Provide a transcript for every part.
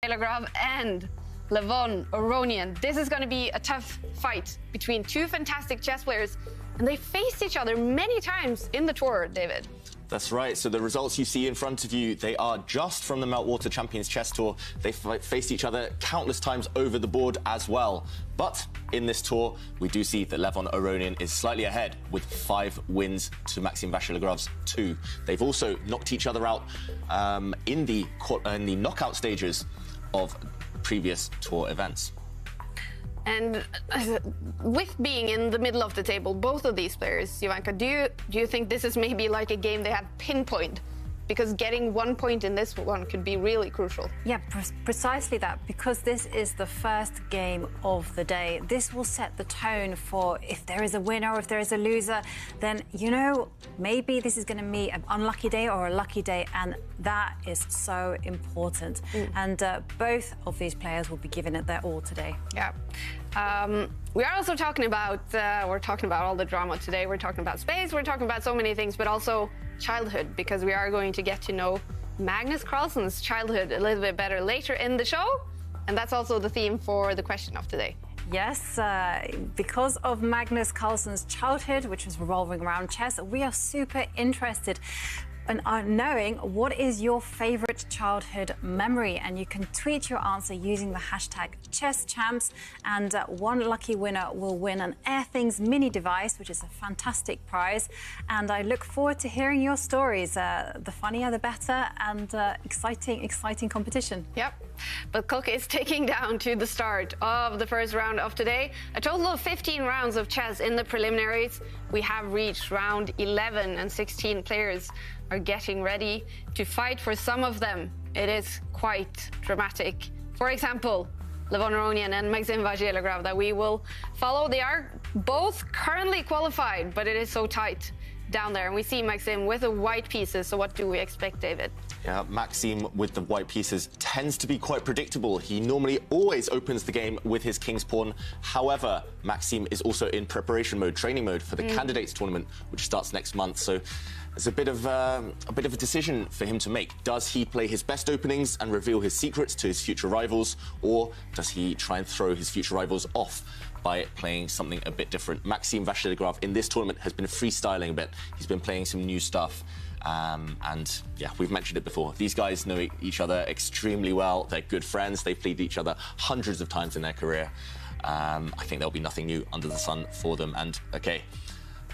Telegraph and Levon Aronian. This is going to be a tough fight between two fantastic chess players, and they faced each other many times in the tour, David. That's right. So the results you see in front of you, they are just from the Meltwater Champions Chess Tour. They faced each other countless times over the board as well. But in this tour, we do see that Levon Aronian is slightly ahead with 5 wins to Maxime Vachier-Lagrav's 2. They've also knocked each other out in the knockout stages of previous tour events. And with being in the middle of the table, both of these players, Jovanka, do you think this is maybe like a game they have pinpoint? Because getting 1 point in this one could be really crucial. Yeah, precisely that, because this is the first game of the day. This will set the tone for if there is a winner or if there is a loser, then, you know, maybe this is going to be an unlucky day or a lucky day, and that is so important. And both of these players will be giving it their all today. Yeah. We are also talking about, we're talking about all the drama today. We're talking about space, we're talking about so many things, but also childhood, because we are going to get to know Magnus Carlsen's childhood a little bit better later in the show. And that's also the theme for the question of today. Yes, because of Magnus Carlsen's childhood, which was revolving around chess, we are super interested in knowing what is your favorite childhood memory, and you can tweet your answer using the hashtag #ChessChamps, and one lucky winner will win an Airthings mini device, which is a fantastic prize. And I look forward to hearing your stories. The funnier the better, and exciting competition. Yep. But clock is ticking down to the start of the first round of today. A total of 15 rounds of chess in the preliminaries. We have reached round 11 and 16 players are getting ready to fight. For some of them, it is quite dramatic. For example, Levon Aronian and Maxime Vachier-Lagrave that we will follow. They are both currently qualified, but it is so tight down there. And we see Maxime with the white pieces. So what do we expect, David? Yeah, Maxime with the white pieces tends to be quite predictable. He normally always opens the game with his king's pawn. However, Maxime is also in preparation mode, training mode for the candidates tournament, which starts next month. So there's a bit of a decision for him to make. Does he play his best openings and reveal his secrets to his future rivals, or does he try and throw his future rivals off by playing something a bit different? Maxime Vachier-Lagrave in this tournament has been freestyling a bit. He's been playing some new stuff. And yeah, we've mentioned it before. These guys know each other extremely well. They're good friends. They've played each other hundreds of times in their career. I think there'll be nothing new under the sun for them. And okay,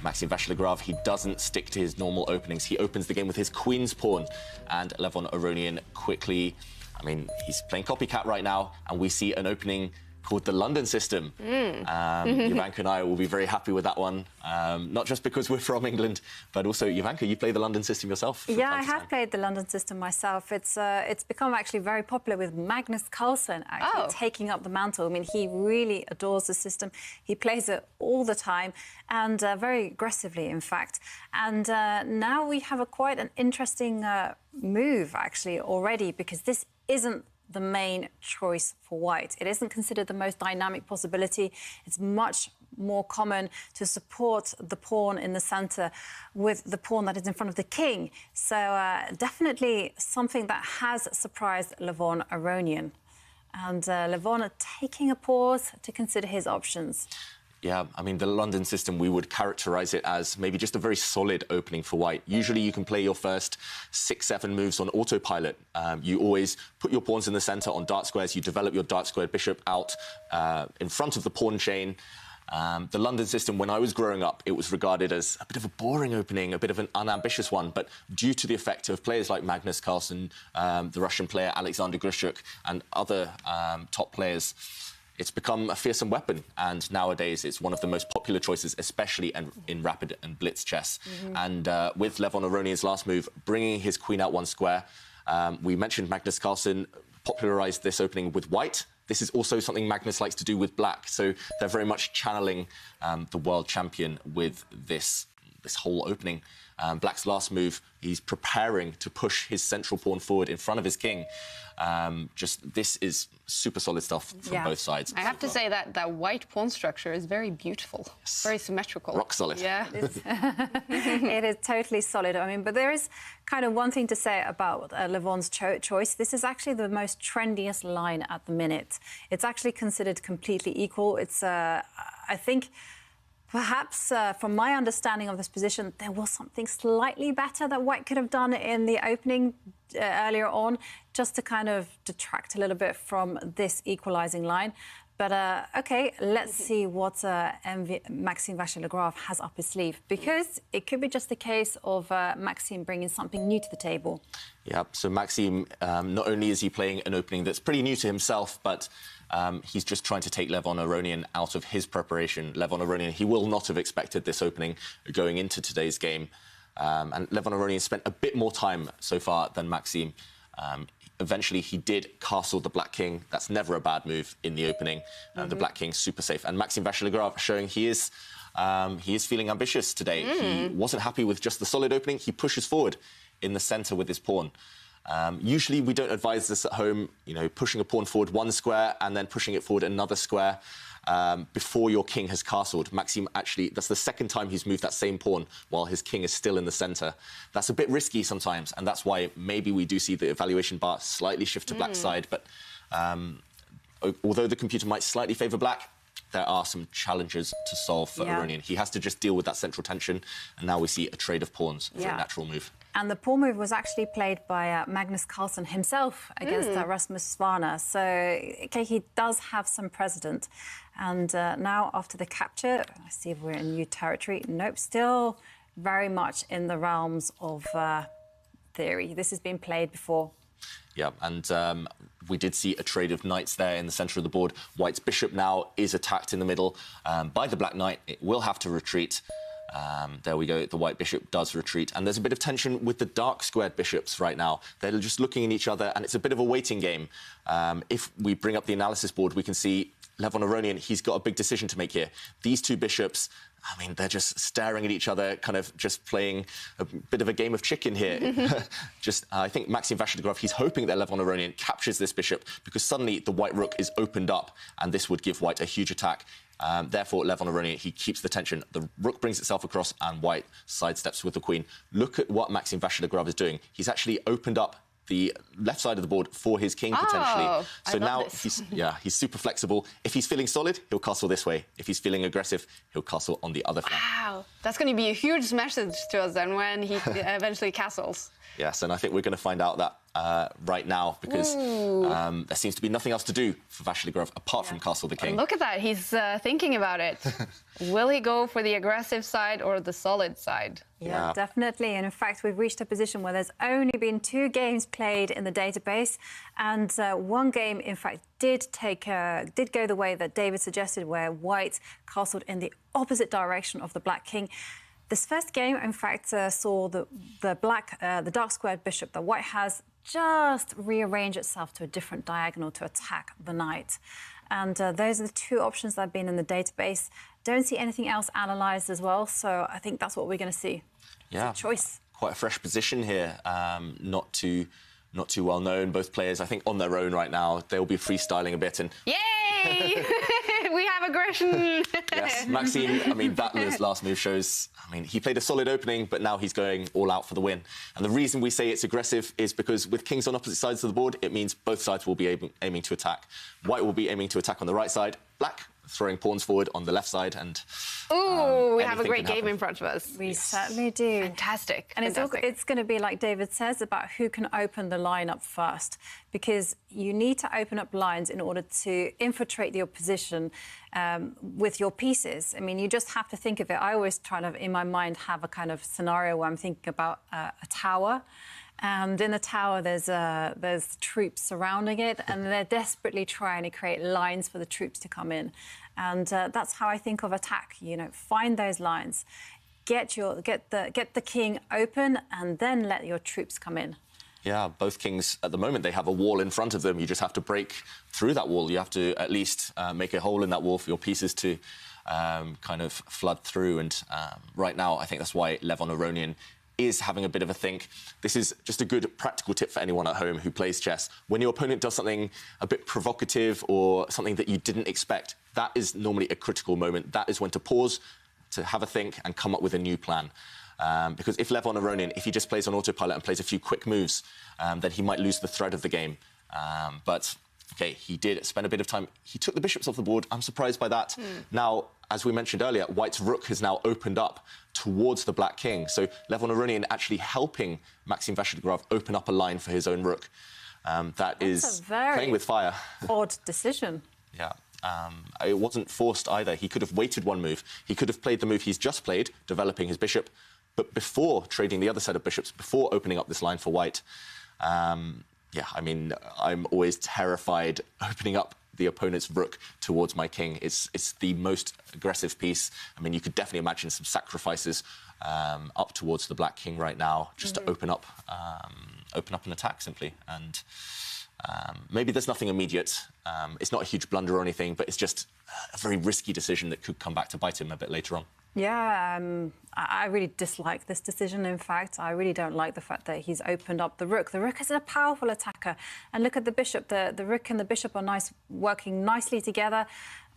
Maxime Vachier-Lagrave, he doesn't stick to his normal openings. He opens the game with his queen's pawn, and Levon Aronian quickly, I mean, he's playing copycat right now, and we see an opening called the London system. Jovanka and I will be very happy with that one, not just because we're from England, but also, Jovanka, you play the London system yourself. Yeah, I have played the London system myself. It's become actually very popular with Magnus Carlsen actually taking up the mantle. I mean, he really adores the system. He plays it all the time, and very aggressively, in fact. And now we have quite an interesting move, actually, already, because this isn't the main choice for white. It isn't considered the most dynamic possibility. It's much more common to support the pawn in the centre with the pawn that is in front of the king. So definitely something that has surprised Levon Aronian. And Levon taking a pause to consider his options. Yeah, I mean, the London system, we would characterise it as maybe just a very solid opening for white. Usually you can play your first 6-7 moves on autopilot. You always put your pawns in the centre on dark squares. You develop your dark square bishop out in front of the pawn chain. The London system, when I was growing up, it was regarded as a bit of a boring opening, a bit of an unambitious one. But due to the effect of players like Magnus Carlsen, the Russian player Alexander Grushuk, and other top players, it's become a fearsome weapon, and nowadays it's one of the most popular choices, especially in rapid and blitz chess. And with Levon Aronian's last move, bringing his queen out one square, we mentioned Magnus Carlsen popularised this opening with white. This is also something Magnus likes to do with black, so they're very much channeling the world champion with this whole opening. Black's last move, he's preparing to push his central pawn forward in front of his king. This is super solid stuff from both sides. I have to say that white pawn structure is very beautiful, very symmetrical. Rock solid. Yeah. It is totally solid. I mean, but there is kind of one thing to say about Levon's choice. This is actually the most trendiest line at the minute. It's actually considered completely equal. It's, I think, perhaps, from my understanding of this position, there was something slightly better that White could have done in the opening earlier on, just to kind of detract a little bit from this equalising line. But, OK, let's see what Maxime Vachier-Lagrave has up his sleeve, because it could be just a case of Maxime bringing something new to the table. Yeah, so Maxime, not only is he playing an opening that's pretty new to himself, but he's just trying to take Levon Aronian out of his preparation. Levon Aronian, he will not have expected this opening going into today's game. And Levon Aronian spent a bit more time so far than Maxime. Eventually, he did castle the Black King. That's never a bad move in the opening. The Black King's super safe. And Maxime Vachier-Lagrave showing he is feeling ambitious today. He wasn't happy with just the solid opening. He pushes forward in the centre with his pawn. Usually, we don't advise this at home, you know, pushing a pawn forward one square and then pushing it forward another square before your king has castled. Maxime, actually, that's the second time he's moved that same pawn while his king is still in the centre. That's a bit risky sometimes, and that's why maybe we do see the evaluation bar slightly shift to Black's side. But although the computer might slightly favour Black, there are some challenges to solve for Aronian. He has to just deal with that central tension, and now we see a trade of pawns for a natural move. And the pawn move was actually played by Magnus Carlsen himself against Rasmus Svaner. So, OK, he does have some precedent. And now, after the capture, let's see if we're in new territory. Nope, still very much in the realms of theory. This has been played before. Yeah, and we did see a trade of knights there in the centre of the board. White's bishop now is attacked in the middle by the black knight. It will have to retreat. There we go, the white bishop does retreat. And there's a bit of tension with the dark squared bishops right now. They're just looking at each other, and it's a bit of a waiting game. If we bring up the analysis board, we can see Levon Aronian, he's got a big decision to make here. These two bishops, I mean, they're just staring at each other, kind of just playing a bit of a game of chicken here. I think Maxime Vachier-Lagrave, he's hoping that Levon Aronian captures this bishop, because suddenly the white rook is opened up, and this would give white a huge attack. Therefore, Levon Aronian, he keeps the tension. The rook brings itself across, and white sidesteps with the queen. Look at what Maxime Vachier-Lagrave is doing. He's actually opened up the left side of the board for his king, potentially. So now he's super flexible. If he's feeling solid, he'll castle this way. If he's feeling aggressive, he'll castle on the other flank. Wow, that's going to be a huge message to us then when he eventually castles. Yes, and I think we're going to find out that right now, because there seems to be nothing else to do for Vachier-Lagrave apart from castle the king. Look at that, he's thinking about it. Will he go for the aggressive side or the solid side? Yeah, definitely. And in fact, we've reached a position where there's only been 2 games played in the database, and one game, in fact, did go the way that David suggested, where white castled in the opposite direction of the black king. This first game, in fact, saw the dark squared bishop that white has just rearrange itself to a different diagonal to attack the knight. And those are the 2 options that have been in the database. Don't see anything else analysed as well, so I think that's what we're going to see. Yeah, it's a choice. Quite a fresh position here, not too well known. Both players, I think, on their own right now. They'll be freestyling a bit and. Yay! We have aggression. Yes, Maxime, I mean, that last move shows, I mean, he played a solid opening, but now he's going all out for the win. And the reason we say it's aggressive is because with kings on opposite sides of the board, it means both sides will be aiming to attack. White will be aiming to attack on the right side. Black throwing pawns forward on the left side, and we have a great game in front of us. We certainly do. Fantastic. And it's going to be, like David says, about who can open the line up first, because you need to open up lines in order to infiltrate the opposition with your pieces. I mean, you just have to think of it. I always try to, in my mind, have a kind of scenario where I'm thinking about a tower. And in the tower, there's troops surrounding it, and they're desperately trying to create lines for the troops to come in. And that's how I think of attack. You know, find those lines, get the king open, and then let your troops come in. Yeah, both kings at the moment, they have a wall in front of them. You just have to break through that wall. You have to at least make a hole in that wall for your pieces to kind of flood through. And right now, I think that's why Levon Aronian is having a bit of a think. This is just a good practical tip for anyone at home who plays chess. When your opponent does something a bit provocative or something that you didn't expect, that is normally a critical moment. That is when to pause, to have a think and come up with a new plan. Because if Levon Aronian, if he just plays on autopilot and plays a few quick moves, then he might lose the thread of the game. But, OK, he did spend a bit of time. He took the bishops off the board. I'm surprised by that. Now, as we mentioned earlier, White's rook has now opened up towards the black king. So Levon Aronian actually helping Maxime Vachier-Lagrave open up a line for his own rook. That's is playing with fire. Odd decision. Yeah. It wasn't forced either. He could have waited one move. He could have played the move he's just played, developing his bishop, but before trading the other set of bishops, before opening up this line for White. Yeah, I mean, I'm always terrified opening up the opponent's rook towards my king. It's the most aggressive piece. I mean, you could definitely imagine some sacrifices up towards the black king right now, just to open up an attack simply. And maybe there's nothing immediate. It's not a huge blunder or anything, but it's just a very risky decision that could come back to bite him a bit later on. Yeah, I really dislike this decision, in fact. I really don't like the fact that he's opened up the rook. The rook is a powerful attacker. And look at the bishop. The rook and the bishop are working nicely together.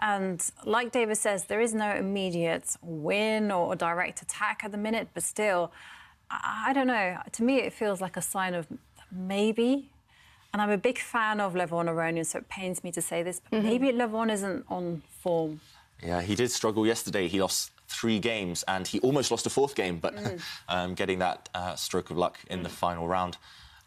And like David says, there is no immediate win or direct attack at the minute. But still, I don't know. To me, it feels like a sign of maybe. And I'm a big fan of Levon Aronian, so it pains me to say this, but maybe Levon isn't on form. Yeah, he did struggle yesterday. He lost 3 games, and he almost lost a 4th game, but getting that stroke of luck in the final round.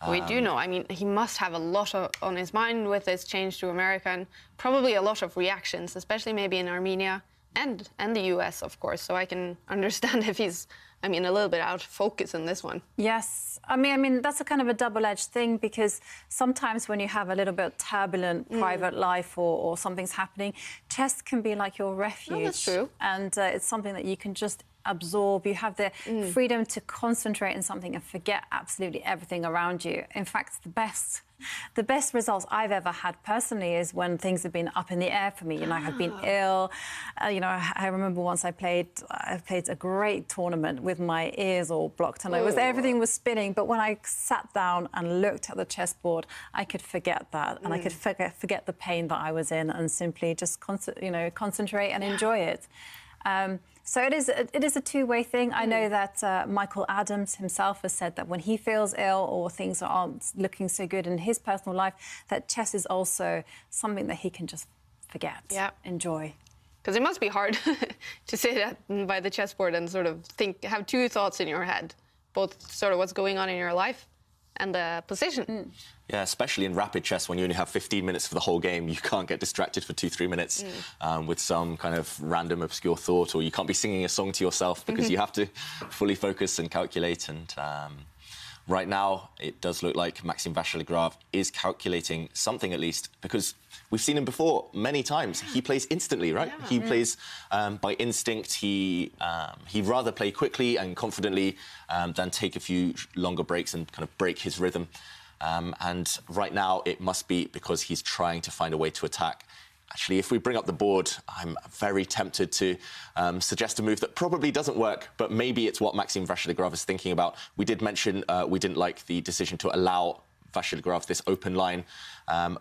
We do know, I mean, he must have a lot on his mind with this change to America, and probably a lot of reactions, especially maybe in Armenia and the US, of course. So I can understand if he's, I mean, a little bit out of focus in this one. Yes. I mean, that's a kind of a double-edged thing, because sometimes when you have a little bit turbulent private life or something's happening, chess can be like your refuge. Oh, that's true. And it's something that you can just absorb. You have the freedom to concentrate on something and forget absolutely everything around you. In fact, the best results I've ever had personally is when things have been up in the air for me. You know, I've been ill. You know, I remember once I played a great tournament with my ears all blocked and everything was spinning. But when I sat down and looked at the chessboard, I could forget that, and I could forget the pain that I was in and simply just concentrate and enjoy it. So it is a two-way thing. I know that Michael Adams himself has said that when he feels ill or things aren't looking so good in his personal life, that chess is also something that he can just forget, enjoy. Because it must be hard to sit by the chessboard and sort of have 2 thoughts in your head, both sort of what's going on in your life and the position. Yeah, especially in rapid chess, when you only have 15 minutes for the whole game, you can't get distracted for 2-3 minutes with some kind of random, obscure thought, or you can't be singing a song to yourself because you have to fully focus and calculate. And right now, it does look like Maxime Vachier-Lagrave is calculating something at least, because we've seen him before many times. He plays instantly, right? Yeah. He plays by instinct. He'd rather play quickly and confidently than take a few longer breaks and kind of break his rhythm. And right now, it must be because he's trying to find a way to attack. Actually, if we bring up the board, I'm very tempted to suggest a move that probably doesn't work, but maybe it's what Maxime Vachier-Lagrave is thinking about. We did mention we didn't like the decision to allow Vachier-Lagrave this open line.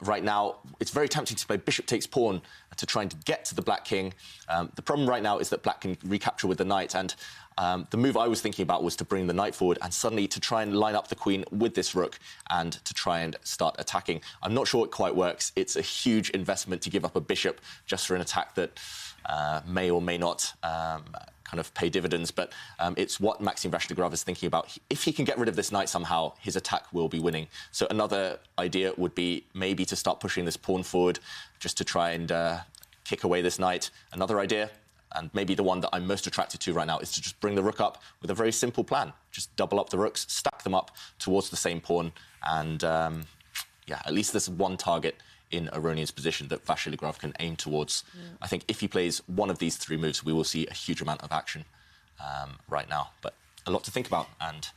Right now, it's very tempting to play bishop takes pawn to try and get to the black king. The problem right now is that black can recapture with the knight, and the move I was thinking about was to bring the knight forward and suddenly to try and line up the queen with this rook and to try and start attacking. I'm not sure it quite works. It's a huge investment to give up a bishop just for an attack that may or may not kind of pay dividends, but it's what Maxime Vachier-Lagrave is thinking about. If he can get rid of this knight somehow, his attack will be winning. So another idea would be maybe to start pushing this pawn forward just to try and kick away this knight. Another idea, and maybe the one that I'm most attracted to right now, is to just bring the rook up with a very simple plan. Just double up the rooks, stack them up towards the same pawn, and yeah, at least there's one target in Aronian's position that Vachier-Lagrave can aim towards. I think if he plays one of these 3 moves, we will see a huge amount of action right now. But a lot to think about, and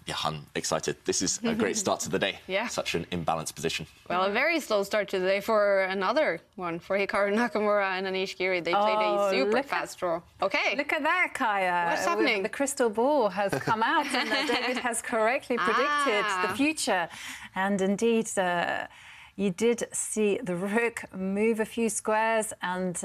Yeah, I'm excited. This is a great start to the day. Yeah. Such an imbalanced position. Well, a very slow start to the day for another one, for Hikaru Nakamura and Anish Giri. They played a super fast draw. Okay. Look at that, Kaya. What's happening? The crystal ball has come out and David has correctly predicted the future. And indeed, you did see the rook move a few squares, and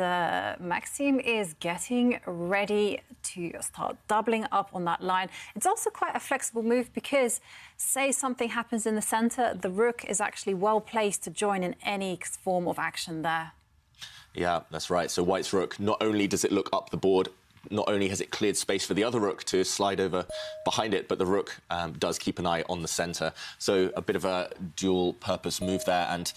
Maxime is getting ready to start doubling up on that line. It's also quite a flexible move because, say something happens in the centre, the rook is actually well placed to join in any form of action there. Yeah, that's right. So White's rook, not only does it look up the board, not only has it cleared space for the other rook to slide over behind it, but the rook does keep an eye on the centre. So a bit of a dual-purpose move there. And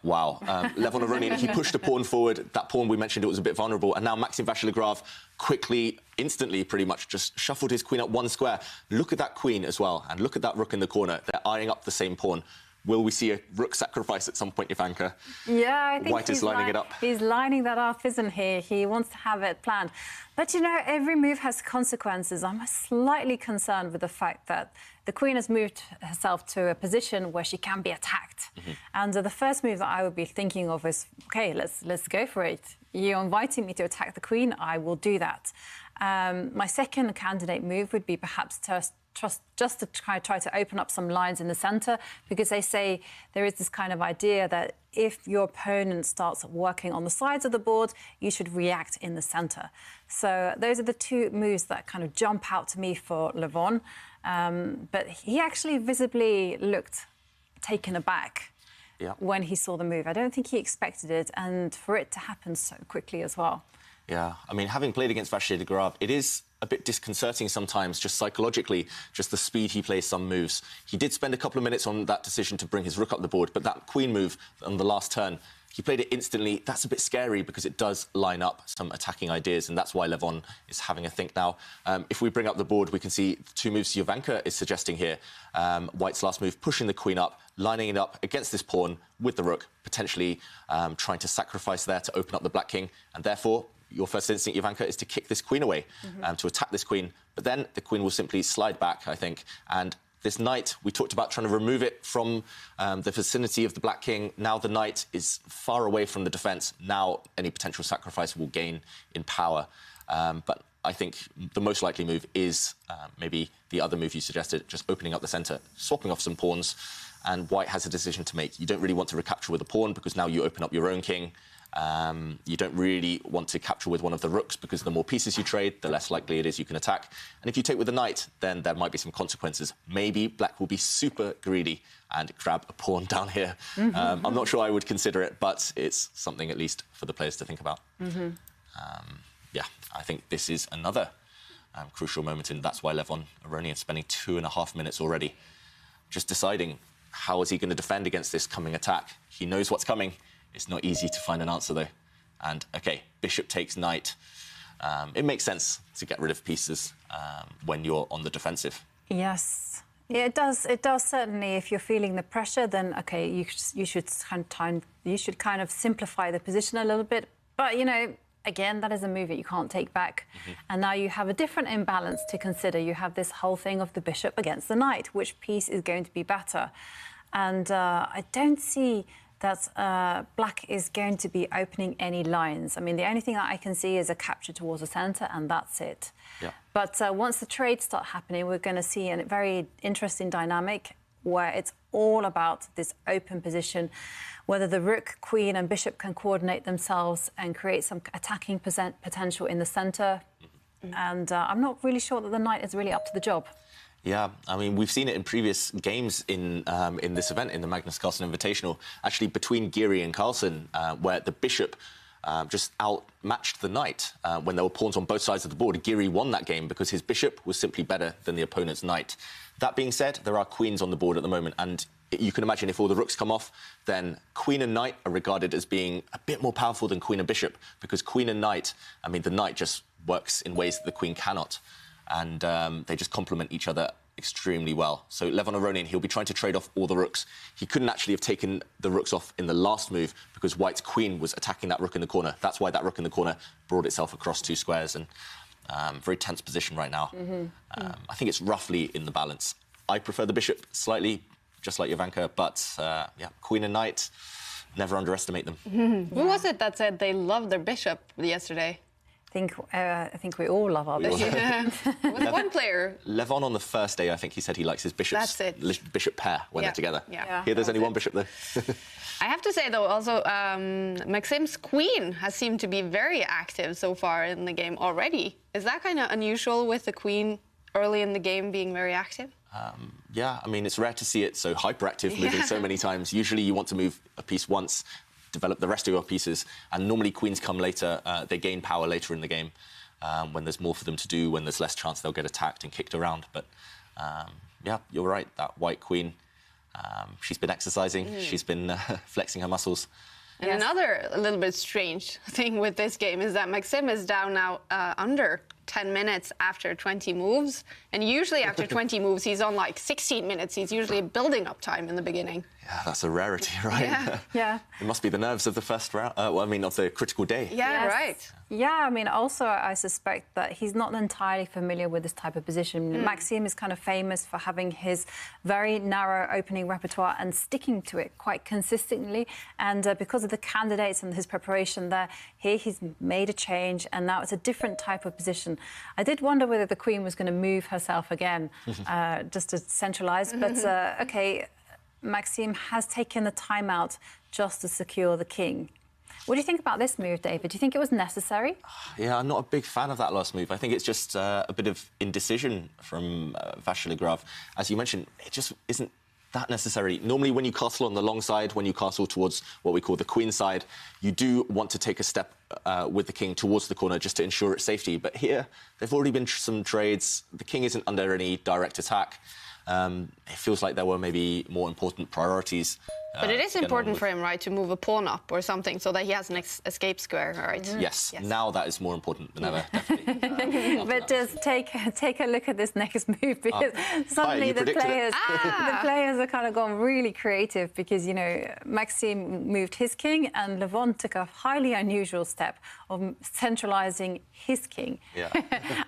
wow, Levon Aronian, he pushed a pawn forward. That pawn, we mentioned, it was a bit vulnerable. And now Maxime Vachier-Lagrave quickly, instantly, pretty much, just shuffled his queen up one square. Look at that queen as well, and look at that rook in the corner. They're eyeing up the same pawn. Will we see a rook sacrifice at some point, Ivanka? Yeah, I think White is lining it up. He's lining that up, isn't he? He wants to have it planned. But, you know, every move has consequences. I'm slightly concerned with the fact that the queen has moved herself to a position where she can be attacked. And the first move that I would be thinking of is, OK, let's go for it. You're inviting me to attack the queen, I will do that. My second candidate move would be perhaps just to try to open up some lines in the centre, because they say there is this kind of idea that if your opponent starts working on the sides of the board, you should react in the centre. So those are the two moves that kind of jump out to me for Levon. But he actually visibly looked taken aback when he saw the move. I don't think he expected it, and for it to happen so quickly as well. Yeah, I mean, having played against Vachier-Lagrave, it is a bit disconcerting sometimes, just psychologically, just the speed he plays some moves. He did spend a couple of minutes on that decision to bring his rook up the board, but that queen move on the last turn, he played it instantly. That's a bit scary because it does line up some attacking ideas, and that's why Levon is having a think now. If we bring up the board, we can see the two moves Jovanka is suggesting here. White's last move, pushing the queen up, lining it up against this pawn with the rook, potentially trying to sacrifice there to open up the black king, and therefore your first instinct, Jovanka, is to kick this queen away, to attack this queen. But then the queen will simply slide back, I think. And this knight, we talked about trying to remove it from the vicinity of the black king. Now the knight is far away from the defence. Now any potential sacrifice will gain in power. But I think the most likely move is maybe the other move you suggested, just opening up the centre, swapping off some pawns. And White has a decision to make. You don't really want to recapture with a pawn because now you open up your own king. You don't really want to capture with one of the rooks because the more pieces you trade, the less likely it is you can attack. And if you take with the knight, then there might be some consequences. Maybe black will be super greedy and grab a pawn down here. I'm not sure I would consider it, but it's something at least for the players to think about. Yeah, I think this is another crucial moment, and that's why Levon Aronian is spending 2.5 minutes already just deciding how is he going to defend against this coming attack. He knows what's coming. It's not easy to find an answer, though. And, OK, bishop takes knight. It makes sense to get rid of pieces when you're on the defensive. Yes, yeah, it does. It does, certainly. If you're feeling the pressure, then, OK, you should kind of simplify the position a little bit. But, you know, again, that is a move that you can't take back. And now you have a different imbalance to consider. You have this whole thing of the bishop against the knight. Which piece is going to be better? And I don't see that black is going to be opening any lines. I mean, the only thing that I can see is a capture towards the centre, and that's it. Yeah. But once the trades start happening, we're going to see a very interesting dynamic where it's all about this open position, whether the rook, queen and bishop can coordinate themselves and create some attacking potential in the centre. And I'm not really sure that the knight is really up to the job. Yeah, I mean, we've seen it in previous games in this event, in the Magnus Carlsen Invitational, actually between Giri and Carlsen, where the bishop just outmatched the knight. When there were pawns on both sides of the board, Giri won that game because his bishop was simply better than the opponent's knight. That being said, there are queens on the board at the moment, and you can imagine if all the rooks come off, then queen and knight are regarded as being a bit more powerful than queen and bishop, because queen and knight, I mean, the knight just works in ways that the queen cannot. And they just complement each other extremely well. So Levon Aronian, he'll be trying to trade off all the rooks. He couldn't actually have taken the rooks off in the last move because White's queen was attacking that rook in the corner. That's why that rook in the corner brought itself across 2 squares. And Very tense position right now. I think it's roughly in the balance. I prefer the bishop slightly, just like Jovanka, but yeah, queen and knight, never underestimate them. Who was it that said they love their bishop yesterday? I think we all love our bishop. Was one player? Levon on the first day, I think he said he likes his bishops. That's it. Bishop pair when they're together. Yeah. Here, there's only one bishop though. I have to say though, also Maxim's queen has seemed to be very active so far in the game already. Is that kind of unusual with the queen early in the game being very active? Yeah, I mean, it's rare to see it so hyperactive, moving so many times. Usually you want to move a piece once, develop the rest of your pieces, and normally queens come later. They gain power later in the game when there's more for them to do, when there's less chance they'll get attacked and kicked around. But yeah, you're right, that white queen, she's been exercising, she's been flexing her muscles. And another a little bit strange thing with this game is that Maxim is down now under 10 minutes after 20 moves. And usually after 20 moves, he's on like 16 minutes. He's usually building up time in the beginning. Yeah, that's a rarity, right? Yeah. It must be the nerves of the first round, well, I mean, of the critical day. Yeah, right. Yeah, I mean, also, I suspect that he's not entirely familiar with this type of position. Maxim is kind of famous for having his very narrow opening repertoire and sticking to it quite consistently. And because of the candidates and his preparation there, here he's made a change, and now it's a different type of position. I did wonder whether the queen was going to move herself again, just to centralise. But, OK, Maxim has taken the time out just to secure the king. What do you think about this move, David? Do you think it was necessary? Yeah, I'm not a big fan of that last move. I think it's just a bit of indecision from Vasiligrav. As you mentioned, it just isn't that necessary. Normally, when you castle on the long side, when you castle towards what we call the queen side, you do want to take a step with the king towards the corner just to ensure its safety. But here, there've already been some trades. The king isn't under any direct attack. It feels like there were maybe more important priorities. But it is important for him, right, to move a pawn up or something so that he has an escape square, right? Yes, now that is more important than ever, definitely. But just take a look at this next move, because suddenly the players are kind of gone really creative, because, you know, Maxim moved his king and Levon took a highly unusual step of centralising his king. Yeah.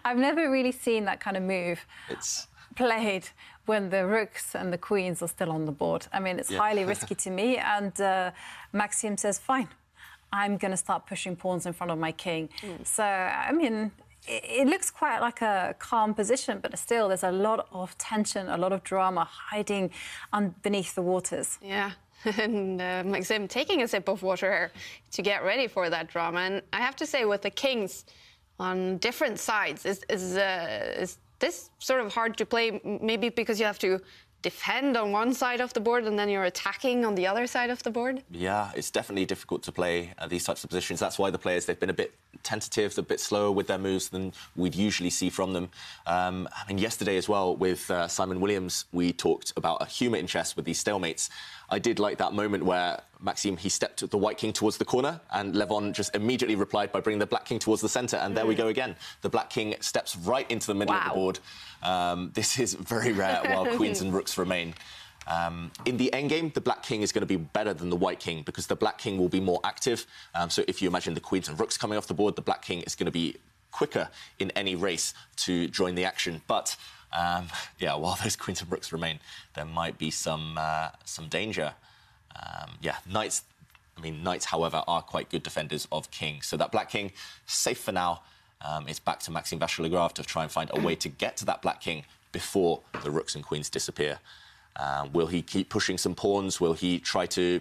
I've never really seen that kind of move played when the rooks and the queens are still on the board. I mean, it's highly risky to me. And Maxim says, fine, I'm going to start pushing pawns in front of my king. So, I mean, it looks quite like a calm position, but still there's a lot of tension, a lot of drama hiding beneath the waters. Yeah. And Maxim taking a sip of water here to get ready for that drama. And I have to say, with the kings on different sides, is this sort of hard to play, maybe because you have to defend on one side of the board and then you're attacking on the other side of the board? Yeah, it's definitely difficult to play these types of positions. That's why the players, they've been a bit tentative, a bit slower with their moves than we'd usually see from them. I mean, yesterday as well with Simon Williams, we talked about a humour in chess with these stalemates. I did like that moment where Maxim, he stepped the white king towards the corner and Levon just immediately replied by bringing the black king towards the centre. And there we go again. The black king steps right into the middle of the board. This is very rare while queens and rooks remain. In the endgame, the black king is going to be better than the white king because the black king will be more active. So if you imagine the queens and rooks coming off the board, the black king is going to be quicker in any race to join the action. But yeah, while those queens and rooks remain, there might be some danger. Yeah, knights, however, are quite good defenders of kings. So that black king, safe for now. It's back to Maxim Vasiligrav to try and find a way to get to that black king before the rooks and queens disappear. Will he keep pushing some pawns? Will he try to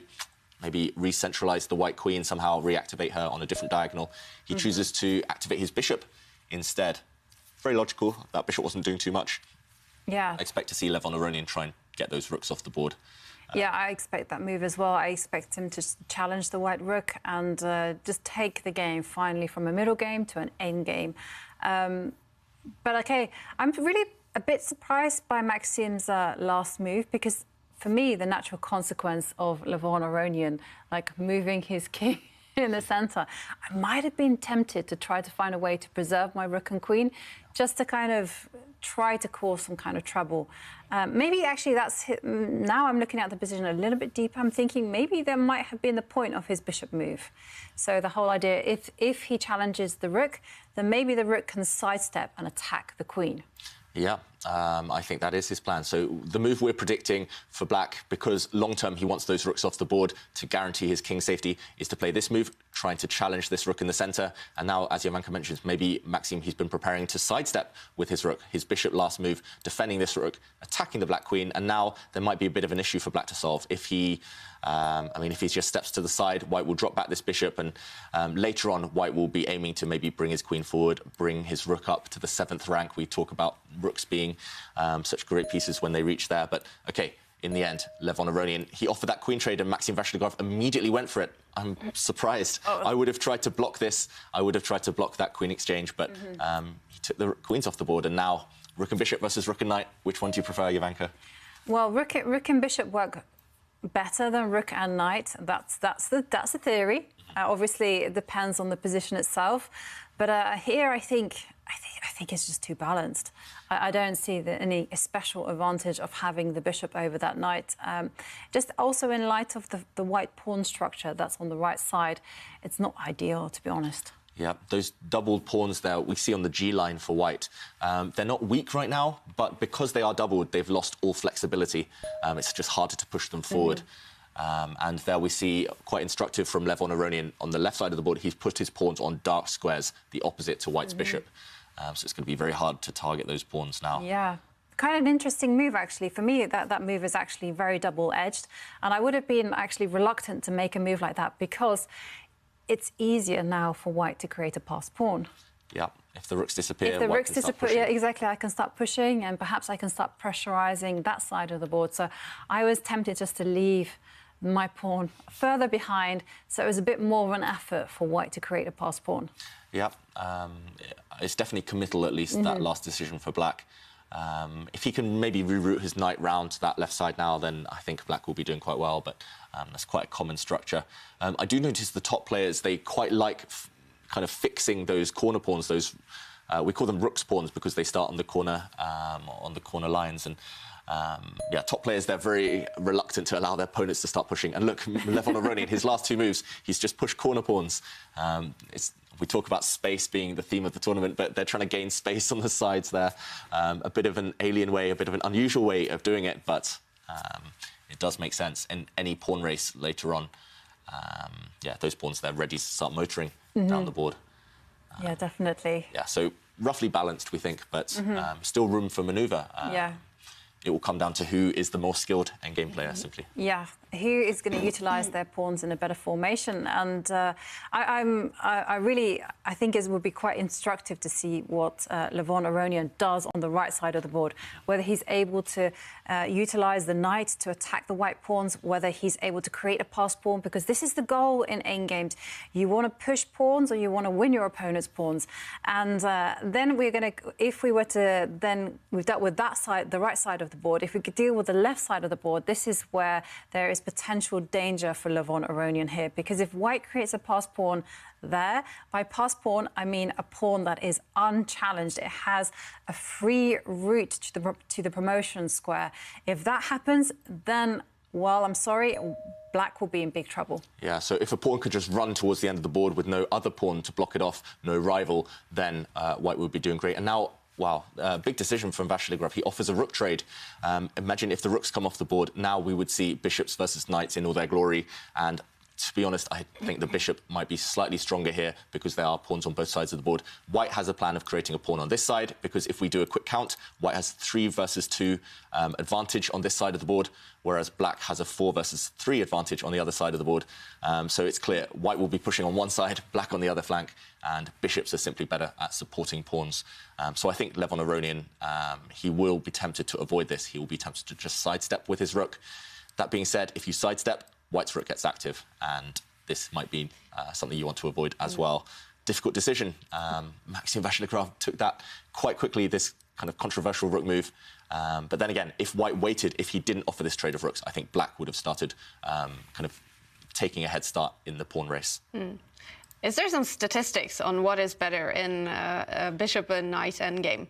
maybe re-centralise the white queen, somehow reactivate her on a different diagonal? He chooses to activate his bishop instead. Very logical. That bishop wasn't doing too much. Yeah. I expect to see Levon Aronian try and get those rooks off the board. Yeah, I expect that move as well. I expect him to challenge the white rook and just take the game finally from a middle game to an end game. But OK, I'm really a bit surprised by Maxim's last move, because for me, the natural consequence of Levon Aronian, like moving his king in the centre, I might have been tempted to try to find a way to preserve my rook and queen, just to kind of try to cause some kind of trouble. Maybe actually now I'm looking at the position a little bit deeper. I'm thinking maybe there might have been the point of his bishop move. So the whole idea, if he challenges the rook, then maybe the rook can sidestep and attack the queen. Yeah, I think that is his plan. So the move we're predicting for black, because long-term he wants those rooks off the board to guarantee his king safety, is to play this move, trying to challenge this rook in the centre. And now, as Jovanka mentions, maybe Maxim, he's been preparing to sidestep with his rook, his bishop last move, defending this rook, attacking the black queen. And now there might be a bit of an issue for black to solve. If he, if he just steps to the side, white will drop back this bishop. And later on, white will be aiming to maybe bring his queen forward, bring his rook up to the 7th rank. We talk about rooks being such great pieces when they reach there. But, OK, in the end, Levon Aronian, he offered that queen trade and Maxim Vachiligov immediately went for it. I'm surprised. I would have tried to block this. I would have tried to block that queen exchange, but he took the queens off the board. And now, rook and bishop versus rook and knight. Which one do you prefer, Jovanka? Well, rook and bishop work better than rook and knight. That's the theory. Obviously, it depends on the position itself. But here, I think it's just too balanced. I don't see any special advantage of having the bishop over that knight. Just also in light of the white pawn structure that's on the right side, it's not ideal, to be honest. Yeah, those doubled pawns there we see on the G line for white. They're not weak right now, but because they are doubled, they've lost all flexibility. It's just harder to push them forward. And there we see, quite instructive from Levon Aronian, on the left side of the board, he's put his pawns on dark squares, the opposite to white's bishop. So it's going to be very hard to target those pawns now. Yeah. Kind of an interesting move, actually. For me, that move is actually very double-edged. And I would have been actually reluctant to make a move like that because it's easier now for white to create a passed pawn. Yeah, if the rooks disappear, if the rooks disappear, yeah, exactly. I can start pushing, and perhaps I can start pressurising that side of the board. So I was tempted just to leave my pawn further behind, so it was a bit more of an effort for white to create a passed pawn. Yeah, it's definitely committal, at least, that last decision for black. If he can maybe reroute his knight round to that left side now, then I think black will be doing quite well, but that's quite a common structure. I do notice the top players, they quite like kind of fixing those corner pawns, those we call them rooks pawns because they start on the corner lines. And yeah, top players, they're very reluctant to allow their opponents to start pushing. And look, Levon Aronian, his last two moves, he's just pushed corner pawns. We talk about space being the theme of the tournament, but they're trying to gain space on the sides there. A bit of an alien way, a bit of an unusual way of doing it, but it does make sense in any pawn race later on. Yeah, those pawns, they're ready to start motoring down the board. Yeah, definitely. Yeah, so roughly balanced, we think, but still room for manoeuvre. Yeah. It will come down to who is the more skilled endgame player, simply. Yeah, who is going to utilise their pawns in a better formation. And I think it would be quite instructive to see what Levon Aronian does on the right side of the board, whether he's able to utilise the knight to attack the white pawns, whether he's able to create a passed pawn, because this is the goal in endgames. You want to push pawns or you want to win your opponent's pawns. And then we're going to, if we were to, then we've dealt with that side, the right side of the board. If we could deal with the left side of the board, this is where there is potential danger for Levon Aronian here, because if white creates a passed pawn there, by passed pawn I mean a pawn that is unchallenged. It has a free route to the promotion square. If that happens, then, well, I'm sorry, black will be in big trouble. Yeah, so if a pawn could just run towards the end of the board with no other pawn to block it off, no rival, then white would be doing great. And now, wow, big decision from Vachiligov. He offers a rook trade. Imagine if the rooks come off the board. Now we would see bishops versus knights in all their glory. And to be honest, I think the bishop might be slightly stronger here because there are pawns on both sides of the board. White has a plan of creating a pawn on this side because if we do a quick count, white has 3 versus 2 advantage on this side of the board, whereas black has a 4 versus 3 advantage on the other side of the board. So it's clear white will be pushing on one side, black on the other flank, and bishops are simply better at supporting pawns. So I think Levon Aronian, he will be tempted to avoid this. He will be tempted to just sidestep with his rook. That being said, if you sidestep, white's rook gets active, and this might be something you want to avoid as well. Difficult decision. Maxim Vachiligov took that quite quickly, this kind of controversial rook move. But then again, if white waited, if he didn't offer this trade of rooks, I think black would have started kind of taking a head start in the pawn race. Is there some statistics on what is better in bishop and knight endgame?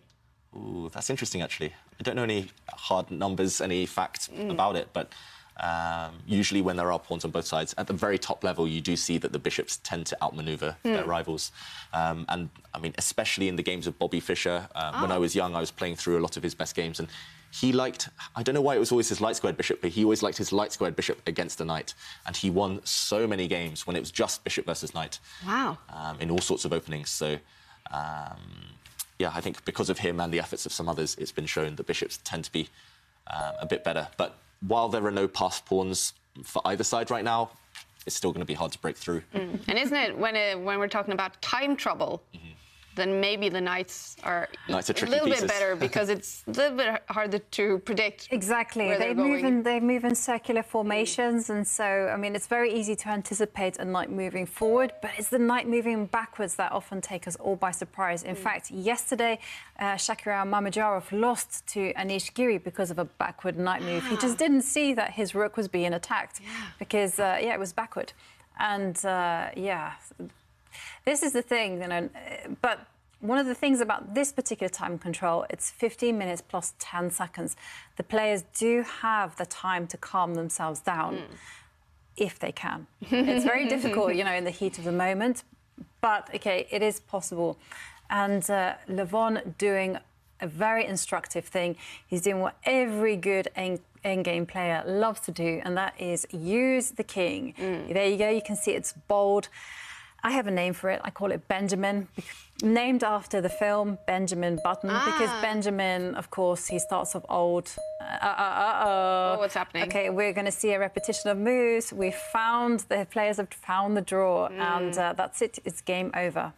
Ooh, that's interesting, actually. I don't know any hard numbers, any facts about it, but usually when there are pawns on both sides, at the very top level, you do see that the bishops tend to outmaneuver their rivals. And, I mean, especially in the games of Bobby Fischer, when I was young, I was playing through a lot of his best games, and he liked, I don't know why it was always his light-squared bishop, but he always liked his light-squared bishop against the knight. And he won so many games when it was just bishop versus knight. Wow. In all sorts of openings. So, yeah, I think because of him and the efforts of some others, it's been shown that bishops tend to be a bit better. But while there are no passed pawns for either side right now, it's still going to be hard to break through. And isn't it, when we're talking about time trouble, then maybe the knights are a little bit better because it's a little bit harder to predict. Exactly. They move in circular formations, and so, I mean, it's very easy to anticipate a knight moving forward, but it's the knight moving backwards that often take us all by surprise. In fact, yesterday, Shakirao Mamedyarov lost to Anish Giri because of a backward knight move. He just didn't see that his rook was being attacked because, it was backward. And, this is the thing, you know, but one of the things about this particular time control, it's 15 minutes plus 10 seconds. The players do have the time to calm themselves down if they can. It's very difficult, you know, in the heat of the moment, but, OK, it is possible. And Levon doing a very instructive thing. He's doing what every good endgame player loves to do, and that is use the king. There you go, you can see it's bold. I have a name for it. I call it Benjamin, named after the film Benjamin Button, because Benjamin, of course, he starts off old. Oh, what's happening? OK, we're going to see a repetition of moves. The players have found the draw, and that's it. It's game over.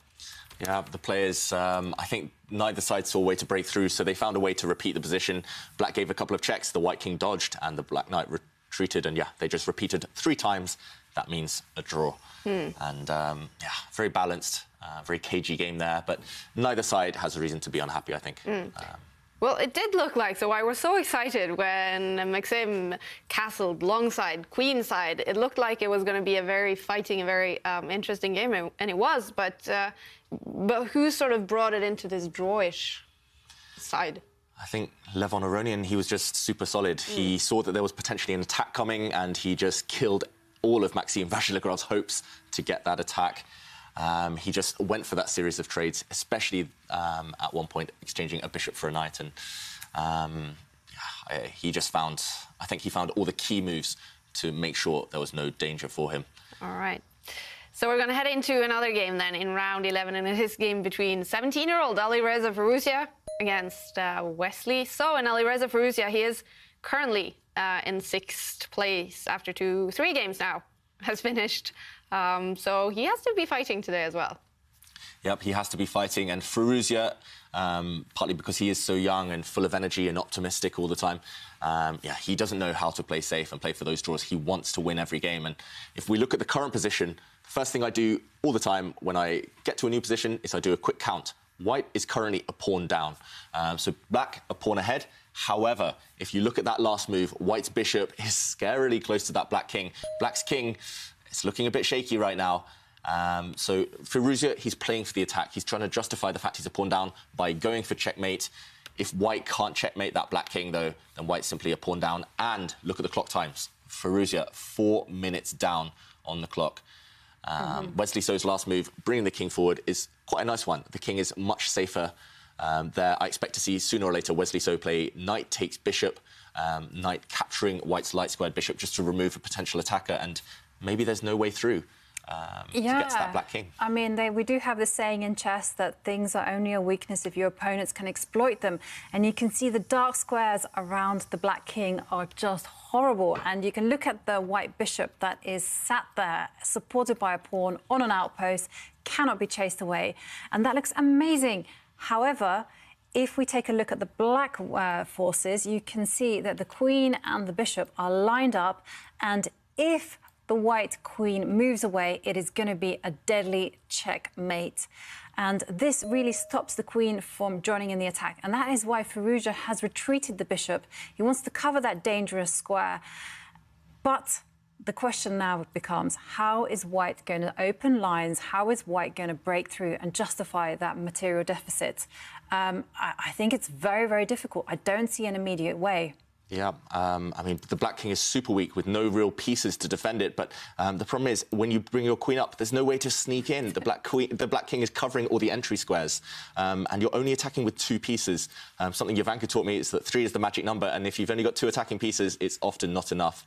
Yeah, the players, I think neither side saw a way to break through, so they found a way to repeat the position. Black gave a couple of checks, the white king dodged, and the black knight retreated, and, they just repeated 3 times. That means a draw. And, very balanced, very cagey game there, but neither side has a reason to be unhappy, I think. Well, it did look like, so I was so excited when Maxim castled longside, queenside. It looked like it was going to be a very fighting, a very interesting game, and it was, but who sort of brought it into this drawish side? I think Levon Aronian, he was just super solid. He saw that there was potentially an attack coming, and he just killed all of Maxim Vachiligrad's hopes to get that attack. He just went for that series of trades, especially at one point exchanging a bishop for a knight. And he just found, I think he found all the key moves to make sure there was no danger for him. All right. So we're going to head into another game then in round 11, and it is a game between 17-year-old Alireza Firouzja against Wesley So. And Alireza Firouzja, he is currently in 6th place after 3 games now, has finished. So he has to be fighting today as well. Yep, he has to be fighting. And Firouzja, partly because he is so young and full of energy and optimistic all the time, he doesn't know how to play safe and play for those draws. He wants to win every game. And if we look at the current position, the first thing I do all the time when I get to a new position is I do a quick count. White is currently a pawn down. So black, a pawn ahead. However, if you look at that last move, White's bishop is scarily close to that black king. Black's king, it's looking a bit shaky right now. So Firouzja, he's playing for the attack. He's trying to justify the fact he's a pawn down by going for checkmate. If White can't checkmate that black king, though, then White's simply a pawn down. And look at the clock times. Firouzja, 4 minutes down on the clock. Wesley So's last move, bringing the king forward, is quite a nice one. The king is much safer there. I expect to see sooner or later Wesley So play knight takes bishop, knight capturing White's light-squared bishop just to remove a potential attacker, and maybe there's no way through to get to that black king. I mean, we do have the saying in chess that things are only a weakness if your opponents can exploit them. And you can see the dark squares around the black king are just horrible. And you can look at the white bishop that is sat there, supported by a pawn on an outpost, cannot be chased away. And that looks amazing. However, if we take a look at the black forces, you can see that the queen and the bishop are lined up. And if the white queen moves away, it is going to be a deadly checkmate. And this really stops the queen from joining in the attack. And that is why Firouzja has retreated the bishop. He wants to cover that dangerous square. But the question now becomes, how is White going to open lines? How is White going to break through and justify that material deficit? I think it's very, very difficult. I don't see an immediate way. Yeah, I mean, the Black King is super weak with no real pieces to defend it. But the problem is, when you bring your queen up, there's no way to sneak in. The Black King is covering all the entry squares, and you're only attacking with 2 pieces. Something Jovanka taught me is that 3 is the magic number, and if you've only got 2 attacking pieces, it's often not enough.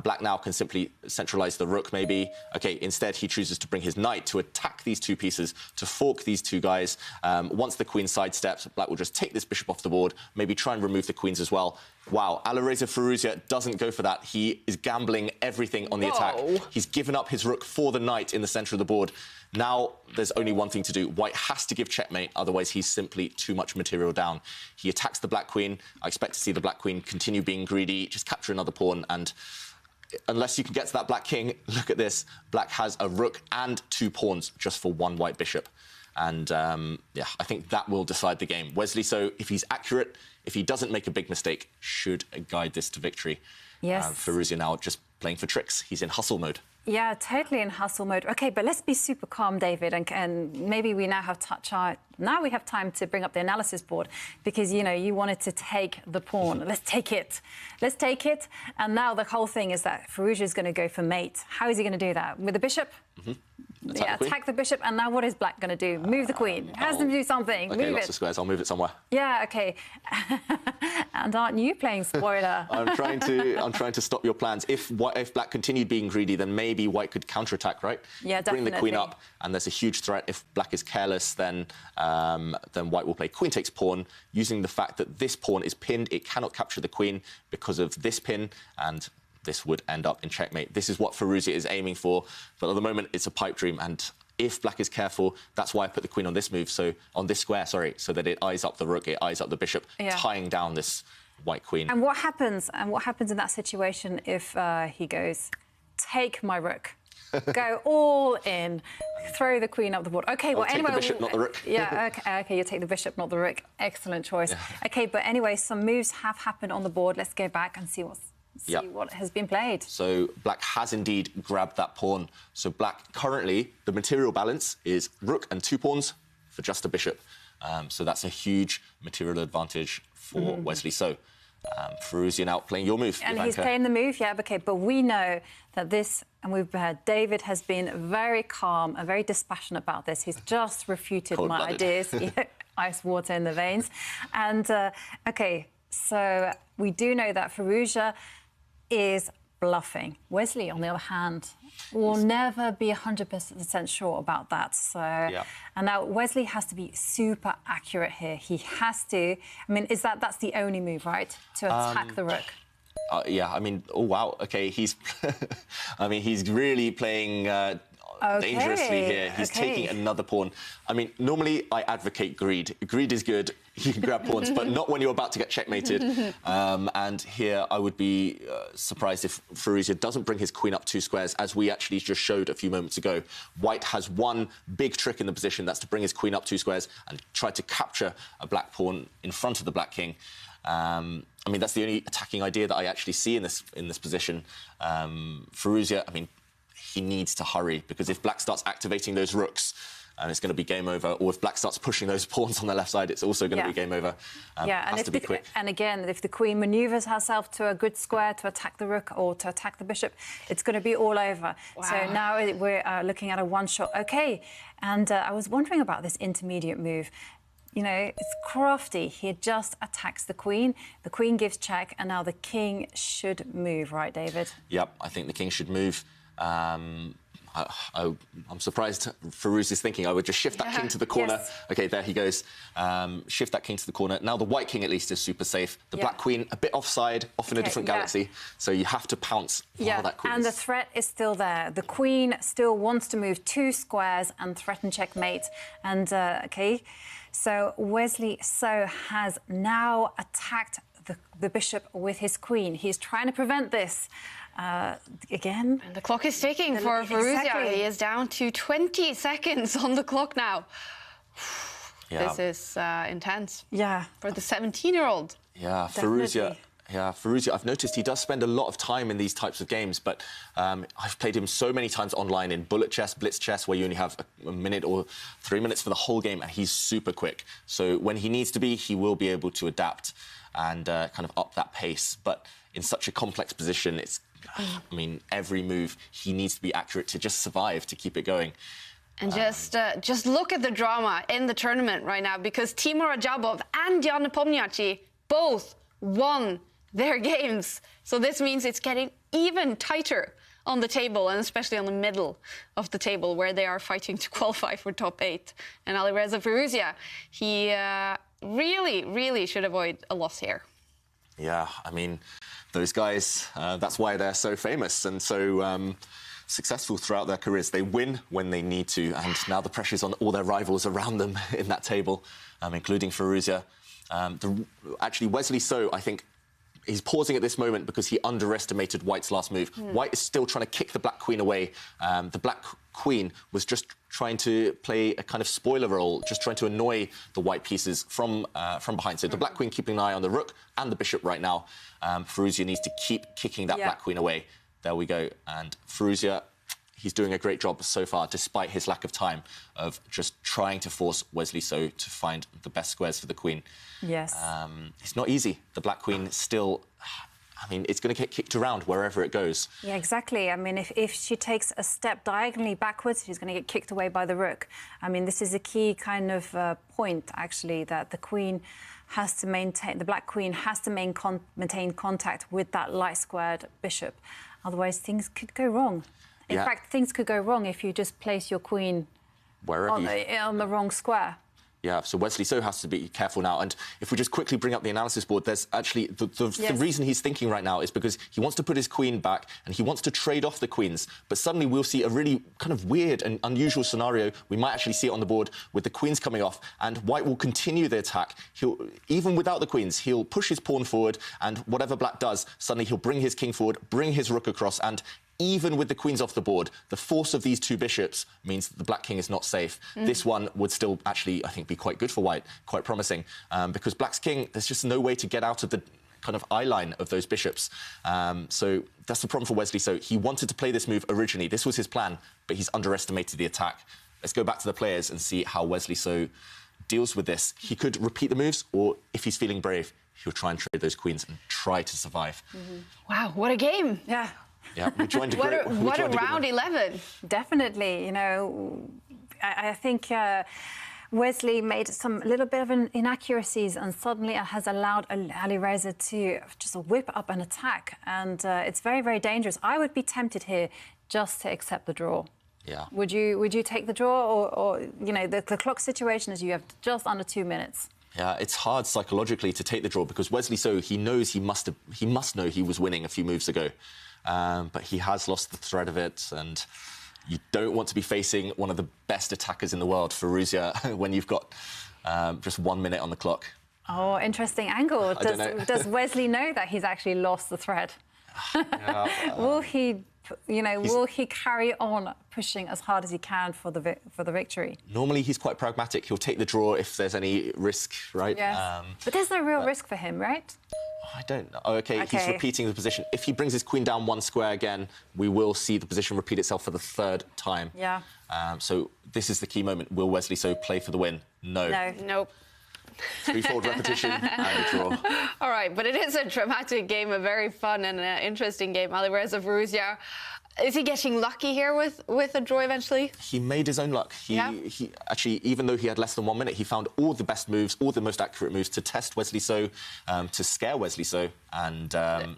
Black now can simply centralize the rook, maybe. OK, instead, he chooses to bring his knight to attack these 2 pieces, to fork these 2 guys. Once the queen sidesteps, Black will just take this bishop off the board, maybe try and remove the queens as well. Wow, Alireza Firouzja doesn't go for that. He is gambling everything on the attack. He's given up his rook for the knight in the centre of the board. Now there's only one thing to do. White has to give checkmate, otherwise he's simply too much material down. He attacks the Black Queen. I expect to see the Black Queen continue being greedy, just capture another pawn, and unless you can get to that Black King, look at this. Black has a rook and 2 pawns just for 1 white bishop. And, yeah, I think that will decide the game. Wesley So, if he's accurate, if he doesn't make a big mistake, should guide this to victory. Yes. Firouzja now just playing for tricks. He's in hustle mode. Yeah, totally in hustle mode. OK, but let's be super calm, David, and maybe we now have now we have time to bring up the analysis board, because, you know, you wanted to take the pawn. Let's take it. Let's take it. And now the whole thing is that Firouzja is going to go for mate. How is he going to do that? With the bishop? Attack the bishop, and now what is Black going to do? Move the queen. Has to do something. Okay, move lots it. of squares. I'll move it somewhere. Yeah, OK. And aren't you playing spoiler? I'm trying to stop your plans. If Black continued being greedy, then maybe White could counterattack, right? Yeah, definitely. Bring the queen up, and there's a huge threat. If Black is careless, then White will play queen takes pawn, using the fact that this pawn is pinned. It cannot capture the queen because of this pin, and this would end up in checkmate. This is what Firouzja is aiming for, but at the moment it's a pipe dream. And if Black is careful, that's why I put the queen on this move, so on this square, sorry, so that it eyes up the rook, it eyes up the bishop, tying down this White queen. And what happens? And what happens in that situation if he goes, take my rook? Go all in, throw the queen up the board. OK, well, anyway... take the bishop, not the rook. Yeah, OK, you take the bishop, not the rook. Excellent choice. Yeah. OK, but anyway, some moves have happened on the board. Let's go back and see what has been played. So Black has indeed grabbed that pawn. So Black currently, the material balance is rook and 2 pawns for just a bishop. So that's a huge material advantage for Wesley So. Firouzja now playing your move. And Jovanka. he's playing the move, yeah, OK, but we know that this, and we've heard David has been very calm and very dispassionate about this. He's just refuted my ideas. Ice water in the veins. And, OK, so we do know that Firouzja is bluffing. Wesley, on the other hand, will never be 100% sure about that. So, and now Wesley has to be super accurate here. He has to. I mean, that's the only move, right? To attack the rook. Yeah, I mean, oh wow, OK, he's, I mean, he's really playing dangerously here. He's taking another pawn. I mean, normally I advocate greed. Greed is good. You can grab pawns, but not when you're about to get checkmated. And here I would be surprised if Firouzja doesn't bring his queen up 2 squares, as we actually just showed a few moments ago. White has one big trick in the position, that's to bring his queen up 2 squares and try to capture a black pawn in front of the Black King. I mean, that's the only attacking idea that I actually see in this position. Firouzja, I mean, he needs to hurry, because if Black starts activating those rooks, it's going to be game over. Or if Black starts pushing those pawns on the left side, it's also going to be game over. And has to be quick. And again, if the queen manoeuvres herself to a good square to attack the rook or to attack the bishop, it's going to be all over. Wow. So now we're looking at a one-shot. OK, and I was wondering about this intermediate move. You know, it's crafty. He just attacks the queen gives check, and now the king should move, right, David? Yep, I think the king should move. I'm surprised Firouzja is thinking I would just shift that king to the corner. Yes. OK, there he goes. Shift that king to the corner. Now the White King at least is super safe. The Black Queen a bit offside, off in a different galaxy. So you have to pounce while that queen and the threat is still there. The queen still wants to move 2 squares and threaten checkmate. And, OK, so Wesley So has now attacked the bishop with his queen. He's trying to prevent this. Again. And the clock is ticking for Firouzja. Exactly. He is down to 20 seconds on the clock now. This is intense. Yeah. For the 17-year-old. Yeah, Firouzja. Yeah, Firouzja, I've noticed he does spend a lot of time in these types of games, but I've played him so many times online in bullet chess, blitz chess, where you only have a minute or 3 minutes for the whole game, and he's super quick. So when he needs to be, he will be able to adapt and kind of up that pace. But in such a complex position, it's, I mean, every move, he needs to be accurate to just survive, to keep it going. And just look at the drama in the tournament right now, because Timur Ajabov and Jan Nepomniachtchi both won their games. So this means it's getting even tighter on the table, and especially on the middle of the table, where they are fighting to qualify for top 8. And Alireza Firouzja, he really should avoid a loss here. Yeah, I mean, those guys, that's why they're so famous and so successful throughout their careers. They win when they need to, and now the pressure's on all their rivals around them in that table, including Firouzja. Actually, Wesley So, I think, he's pausing at this moment because he underestimated White's last move. White is still trying to kick the black queen away. The black queen was just trying to play a kind of spoiler role, just trying to annoy the white pieces from behind. So the black queen keeping an eye on the rook and the bishop right now. Firouzja needs to keep kicking that black queen away. There we go. And Firouzja, he's doing a great job so far, despite his lack of time, of just trying to force Wesley So to find the best squares for the queen. Yes. It's not easy. The black queen still, I mean, it's going to get kicked around wherever it goes. Yeah, exactly. I mean, if she takes a step diagonally backwards, she's going to get kicked away by the rook. I mean, this is a key kind of point, actually, that the queen has to maintain, the black queen has to maintain contact with that light-squared bishop. Otherwise, things could go wrong. In fact, things could go wrong if you just place your queen on the wrong square. Yeah, so Wesley So has to be careful now. And if we just quickly bring up the analysis board, there's actually the reason he's thinking right now is because he wants to put his queen back and he wants to trade off the queens. But suddenly we'll see a really kind of weird and unusual scenario. We might actually see it on the board with the queens coming off, and White will continue the attack. Even without the queens, he'll push his pawn forward, and whatever Black does, suddenly he'll bring his king forward, bring his rook across, and even with the queens off the board, the force of these two bishops means that the black king is not safe. This one would still actually, I think, be quite good for White, quite promising, because Black's king, there's just no way to get out of the kind of eye line of those bishops. So that's the problem for Wesley. So he wanted to play this move originally. This was his plan, but he's underestimated the attack. Let's go back to the players and see how Wesley So deals with this. He could repeat the moves, or if he's feeling brave, he'll try and trade those queens and try to survive. Wow, what a game. Yeah. Yeah, we joined a great... What a round 11. Definitely, you know, I think Wesley made some little bit of inaccuracies and suddenly has allowed Alireza to just whip up an attack. And it's very, very dangerous. I would be tempted here just to accept the draw. Yeah. Would you take the draw, or you know, the clock situation is you have just under 2 minutes. Yeah, it's hard psychologically to take the draw because Wesley So, he knows he must know he was winning a few moves ago. But he has lost the thread of it, and you don't want to be facing one of the best attackers in the world, Firouzja, when you've got just 1 minute on the clock. Oh, interesting angle. Does Wesley know that he's actually lost the thread? Will he, will he carry on pushing as hard as he can for the victory? Normally, he's quite pragmatic. He'll take the draw if there's any risk, right? Yes. But there's no real risk for him, right? I don't know. Oh, OK, he's repeating the position. If he brings his queen down one square again, we will see the position repeat itself for the third time. Yeah. So this is the key moment. Will Wesley So play for the win? No. No. Nope. Threefold repetition and a draw. All right, but it is a dramatic game, a very fun and interesting game. Alireza Firouzja, is he getting lucky here with a draw eventually? He made his own luck. He actually, even though he had less than 1 minute, he found all the best moves, all the most accurate moves to test Wesley So, to scare Wesley So, and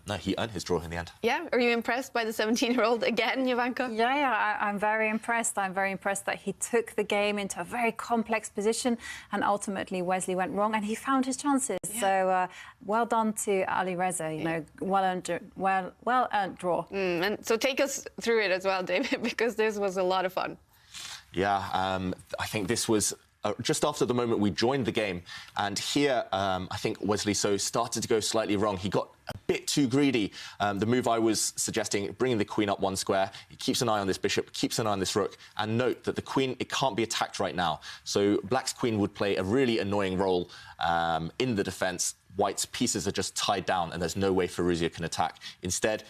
no, he earned his draw in the end. Yeah, are you impressed by the 17-year-old again, Jovanka? Yeah, I'm very impressed. I'm very impressed that he took the game into a very complex position, and ultimately Wesley went wrong, and he found his chances. Yeah. So well done to Alireza. You know, well earned draw. And so take us through it as well, David, because this was a lot of fun. Yeah, I think this was just after the moment we joined the game, and here I think Wesley So started to go slightly wrong. He got a bit too greedy. The move I was suggesting, bringing the queen up one square, he keeps an eye on this bishop, keeps an eye on this rook, and note that the queen, it can't be attacked right now. So Black's queen would play a really annoying role in the defence. White's pieces are just tied down and there's no way Firouzja can attack. Instead,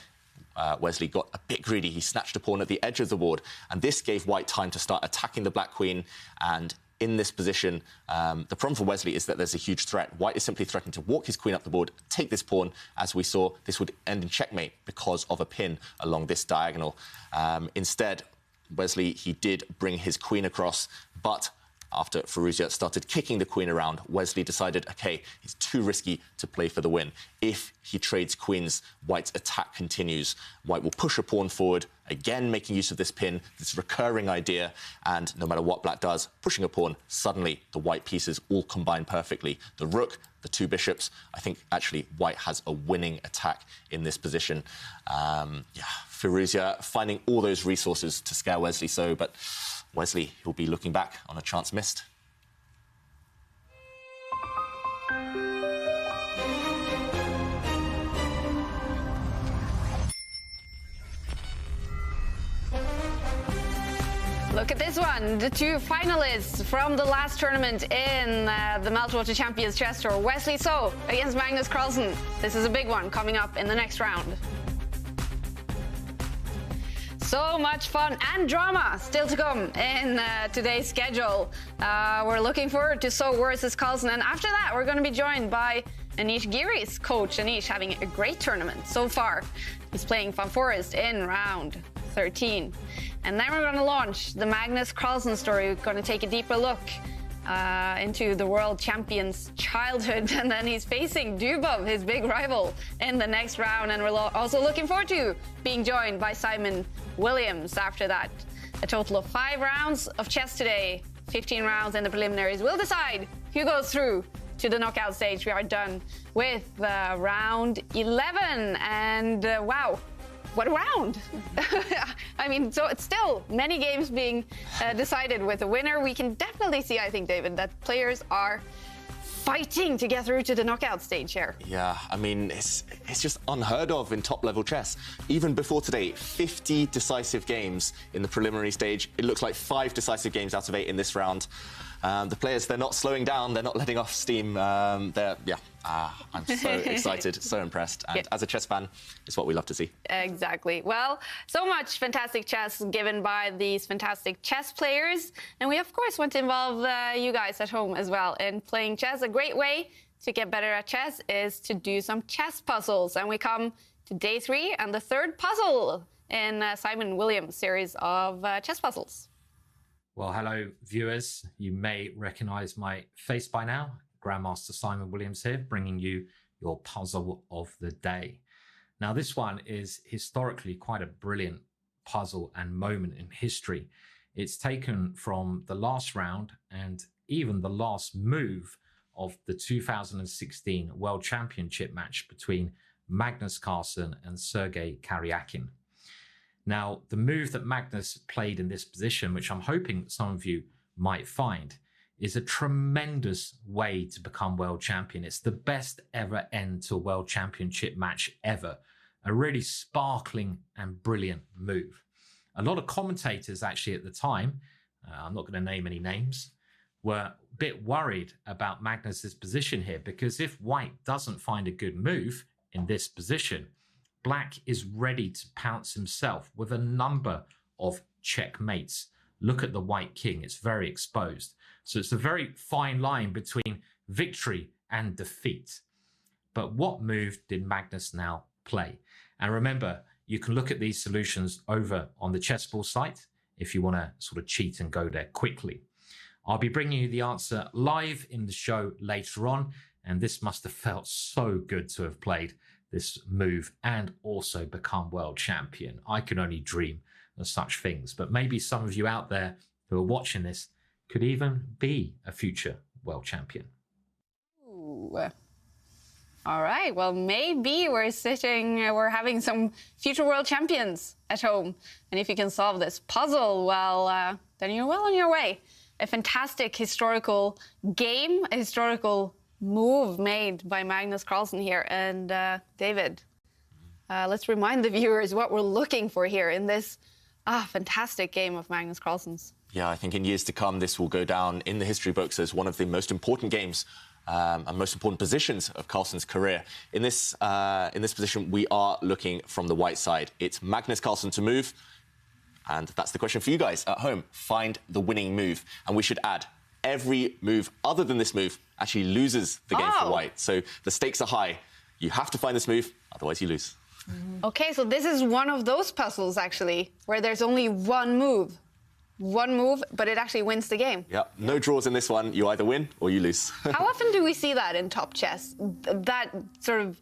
Wesley got a bit greedy. He snatched a pawn at the edge of the board, and this gave White time to start attacking the black queen. And in this position, the problem for Wesley is that there's a huge threat. White is simply threatening to walk his queen up the board, take this pawn. As we saw, this would end in checkmate because of a pin along this diagonal. Instead, Wesley, he did bring his queen across, but after Firouzja started kicking the queen around, Wesley decided, OK, it's too risky to play for the win. If he trades queens, White's attack continues. White will push a pawn forward, again making use of this pin, this recurring idea, and no matter what Black does, pushing a pawn, suddenly the White pieces all combine perfectly. The rook, the two bishops. I think, actually, White has a winning attack in this position. Firouzja finding all those resources to scare Wesley so, but Wesley, he'll be looking back on a chance missed. Look at this one. The two finalists from the last tournament in the Meltwater Champions Chess Tour. Wesley So against Magnus Carlsen. This is a big one coming up in the next round. So much fun and drama still to come in today's schedule. We're looking forward to So versus Carlsen. And after that, we're going to be joined by Anish Giri's coach. Anish having a great tournament so far. He's playing Van Forest in round 13. And then we're going to launch the Magnus Carlsen story. We're going to take a deeper look into the world champion's childhood, and then he's facing Dubov, his big rival, in the next round. And we're also looking forward to being joined by Simon Williams after that. A total of 5 rounds of chess today, 15 rounds in the preliminaries will decide who goes through to the knockout stage. We are done with round 11, and wow, what a round. I mean, so it's still many games being decided with a winner. We can definitely see, I think, David, that players are fighting to get through to the knockout stage here. Yeah, I mean, it's just unheard of in top-level chess. Even before today, 50 decisive games in the preliminary stage. It looks like 5 decisive games out of 8 in this round. The players, they're not slowing down, they're not letting off steam. I'm so excited, so impressed. And as a chess fan, it's what we love to see. Exactly. Well, so much fantastic chess given by these fantastic chess players. And we, of course, want to involve you guys at home as well in playing chess. A great way to get better at chess is to do some chess puzzles. And we come to day 3 and the 3rd puzzle in Simon Williams' series of chess puzzles. Well, hello, viewers. You may recognize my face by now. Grandmaster Simon Williams here, bringing you your puzzle of the day. Now, this one is historically quite a brilliant puzzle and moment in history. It's taken from the last round and even the last move of the 2016 World Championship match between Magnus Carlsen and Sergei Karyakin. Now, the move that Magnus played in this position, which I'm hoping some of you might find, is a tremendous way to become world champion. It's the best ever end to a world championship match ever. A really sparkling and brilliant move. A lot of commentators actually at the time, I'm not going to name any names, were a bit worried about Magnus's position here, because if White doesn't find a good move in this position, Black is ready to pounce himself with a number of checkmates. Look at the White King, it's very exposed. So it's a very fine line between victory and defeat. But what move did Magnus now play? And remember, you can look at these solutions over on the Chessball site if you want to sort of cheat and go there quickly. I'll be bringing you the answer live in the show later on, and this must have felt so good to have played this move and also become world champion. I can only dream of such things, but maybe some of you out there who are watching this could even be a future world champion. Ooh. All right, well, maybe we're having some future world champions at home. And if you can solve this puzzle, well, then you're well on your way. A fantastic historical game, a historical move made by Magnus Carlsen here. And David, let's remind the viewers what we're looking for here in this fantastic game of Magnus Carlsen's. Yeah, I think in years to come, this will go down in the history books as one of the most important games and most important positions of Carlsen's career. In this position, we are looking from the white side. It's Magnus Carlsen to move, and that's the question for you guys at home. Find the winning move, and we should add, every move other than this move actually loses the game for white. So the stakes are high. You have to find this move, otherwise you lose. Okay, so this is one of those puzzles, actually, where there's only one move. One move, but it actually wins the game. Yeah, no draws in this one. You either win or you lose. How often do we see that in top chess? That sort of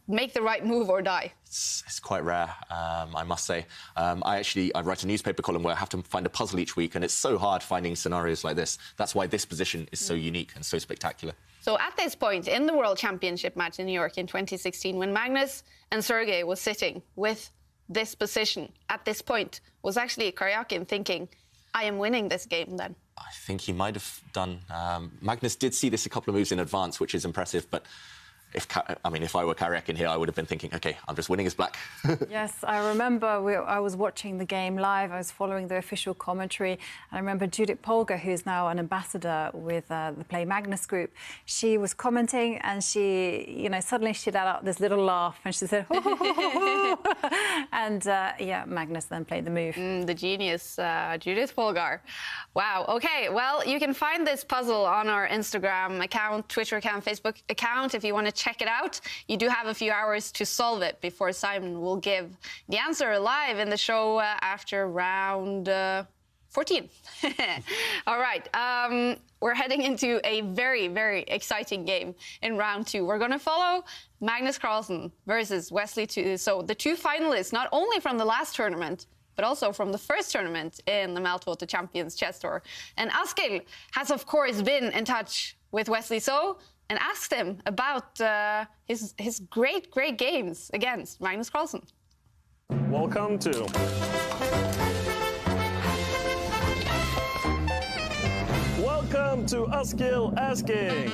make the right move or die? It's quite rare, I must say. I write a newspaper column where I have to find a puzzle each week, and it's so hard finding scenarios like this. That's why this position is so unique and so spectacular. So at this point in the World Championship match in New York in 2016, when Magnus and Sergei was sitting with this position, at this point, was actually Karyakin thinking, I am winning this game then? I think he might have done. Magnus did see this a couple of moves in advance, which is impressive, but if I were Karyakin here, I would have been thinking, OK, I'm just winning as black. Yes, I remember I was watching the game live. I was following the official commentary. And I remember Judith Polgar, who's now an ambassador with the Play Magnus group. She was commenting, and she, suddenly she let out this little laugh, and she said, and yeah, Magnus then played the move. The genius, Judith Polgar. Wow. OK, well, you can find this puzzle on our Instagram account, Twitter account, Facebook account, if you want to check it out. You do have a few hours to solve it before Simon will give the answer live in the show after round 14. All right. We're heading into a very, very exciting game in round 2. We're going to follow Magnus Carlsen versus Wesley. So the two finalists, not only from the last tournament, but also from the first tournament in the Meltwater Champions Chess Tour. And Askild has, of course, been in touch with Wesley So and asked him about his great games against Magnus Carlsen. Welcome to Askild Asking.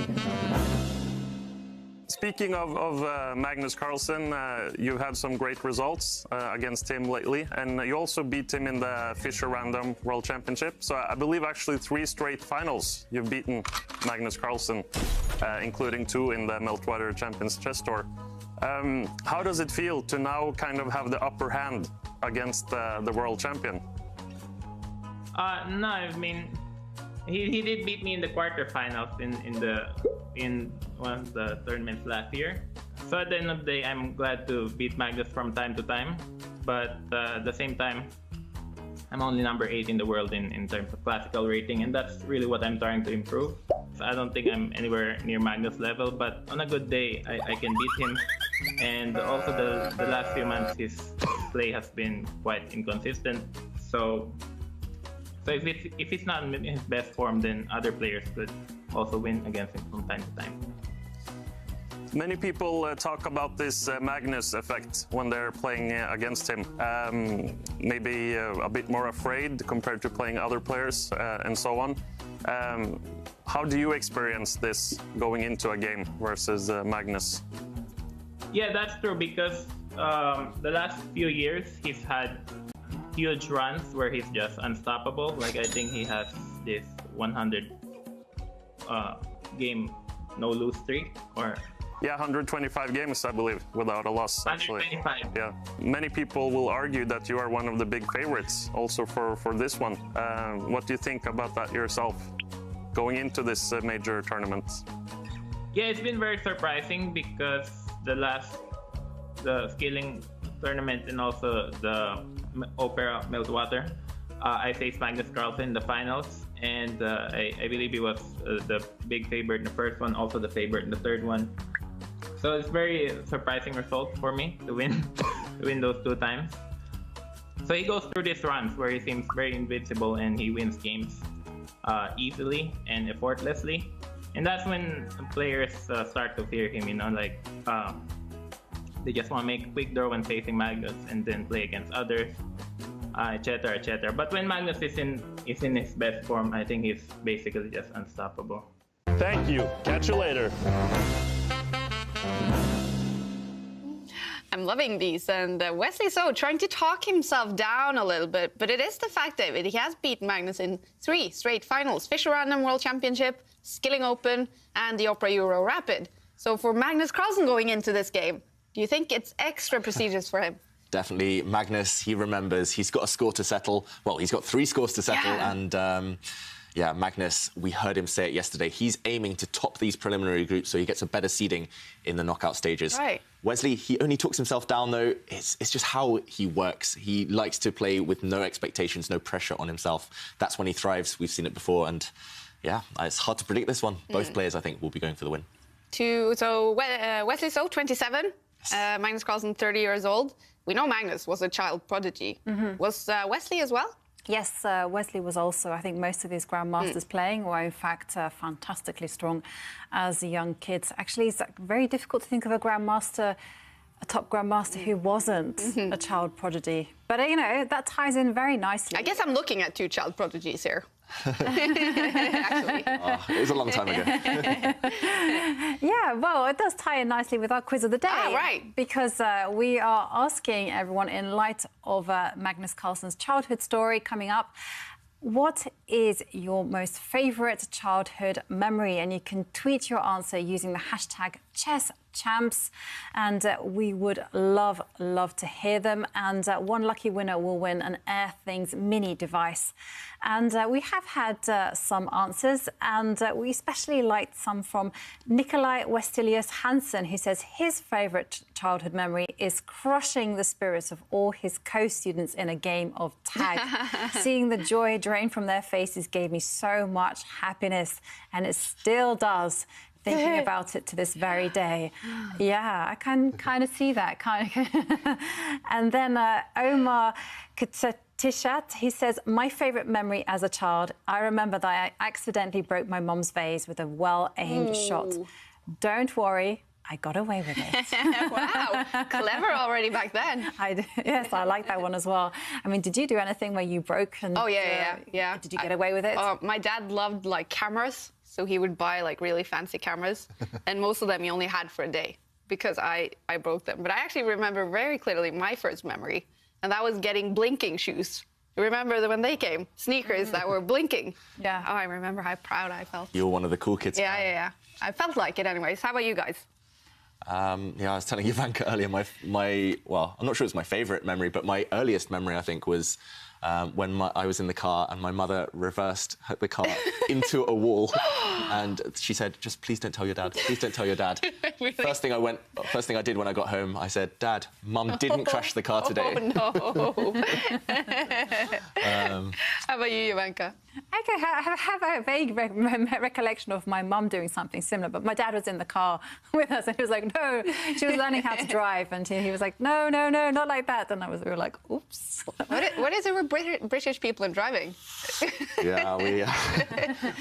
Speaking of Magnus Carlsen, you've had some great results against him lately, and you also beat him in the Fischer Random World Championship. So I believe actually 3 straight finals you've beaten Magnus Carlsen, including 2 in the Meltwater Champions Chess Tour. How does it feel to now kind of have the upper hand against the world champion? No, I mean, he did beat me in the quarterfinals in one of the tournaments last year. So at the end of the day, I'm glad to beat Magnus from time to time. But at the same time, I'm only number 8 in the world in terms of classical rating, and that's really what I'm trying to improve. So I don't think I'm anywhere near Magnus level, but on a good day, I can beat him. And also the last few months, his play has been quite inconsistent. So if he's not in his best form, then other players could also win against him from time to time. Many people talk about this Magnus effect when they're playing against him. Maybe a bit more afraid compared to playing other players and so on. How do you experience this going into a game versus Magnus? Yeah, that's true, because the last few years he's had huge runs where he's just unstoppable. Like, I think he has this 100 game no lose streak, or yeah, 125 games, I believe, without a loss, actually. 125. Yeah. Many people will argue that you are one of the big favorites also for this one. What do you think about that yourself, going into this major tournament? Yeah, it's been very surprising, because the scaling tournament and also the Opera Meltwater, I faced Magnus Carlsen in the finals, and I believe he was the big favorite in the first one, also the favorite in the third one. So it's very surprising result for me to win those 2 times. So he goes through these runs where he seems very invincible, and he wins games easily and effortlessly. And that's when players start to fear him, like they just want to make a quick draw when facing Magnus and then play against others, etc., etc. But when Magnus is in his best form, I think he's basically just unstoppable. Thank you. Catch you later. I'm loving these. And Wesley So trying to talk himself down a little bit. But it is the fact, David, he has beaten Magnus in 3 straight finals. Fischer Random World Championship, Skilling Open, and the Opera Euro Rapid. So for Magnus Carlsen going into this game, do you think it's extra prestigious for him? Definitely. Magnus, he remembers. He's got a score to settle. Well, he's got 3 scores to settle. Yeah. And, yeah, Magnus, we heard him say it yesterday. He's aiming to top these preliminary groups so he gets a better seeding in the knockout stages. Right. Wesley, he only talks himself down, though. It's just how he works. He likes to play with no expectations, no pressure on himself. That's when he thrives. We've seen it before. And, yeah, it's hard to predict this one. Both players, I think, will be going for the win. Wesley So, 27. Magnus Carlsen, 30 years old. We know Magnus was a child prodigy. Was Wesley as well? Yes, Wesley was also, I think most of his grandmasters playing were in fact fantastically strong as young kids. Actually, it's very difficult to think of a grandmaster, a top grandmaster who wasn't a child prodigy. But, you know, that ties in very nicely. I guess I'm looking at 2 child prodigies here. Actually. It was a long time ago. Yeah, well, it does tie in nicely with our quiz of the day. Ah, right. Because we are asking everyone, in light of Magnus Carlsen's childhood story coming up, what is your most favourite childhood memory? And you can tweet your answer using the hashtag #ChessChamps, and we would love to hear them. And one lucky winner will win an Air Things mini device. And we have had some answers, and we especially liked some from Nikolai Westilius Hansen, who says his favourite childhood memory is crushing the spirits of all his co-students in a game of tag. Seeing the joy drain from their faces gave me so much happiness, and it still does. Thinking about it to this very day. Yeah, I can kind of see that. And then Omar Tishat, he says, my favourite memory as a child, I remember that I accidentally broke my mum's vase with a well-aimed shot. Don't worry, I got away with it. Wow, clever already back then. Yes, I like that one as well. I mean, did you do anything where you broke? And, oh, yeah. Did you get away with it? My dad loved, like, cameras. So he would buy, like, really fancy cameras. And most of them he only had for a day because I broke them. But I actually remember very clearly my first memory. And that was getting blinking shoes. You remember when they came? Sneakers that were blinking. Yeah. Oh, I remember how proud I felt. You were one of the cool kids. Yeah. I felt like it anyways. How about you guys? Yeah, I was telling Ivanka earlier, well, I'm not sure it's my favourite memory, but my earliest memory, I think, was when I was in the car and my mother reversed the car into a wall. And she said, just please don't tell your dad. Please don't tell your dad. Really? First thing I did when I got home, I said, Dad, Mum didn't crash the car today. Oh, no. How about you, Ivanka? I have a vague recollection of my mum doing something similar, but my dad was in the car with us and he was like, no. She was learning how to drive and he was like, no, not like that. And we were like, oops. What is it with British people in driving? Yeah,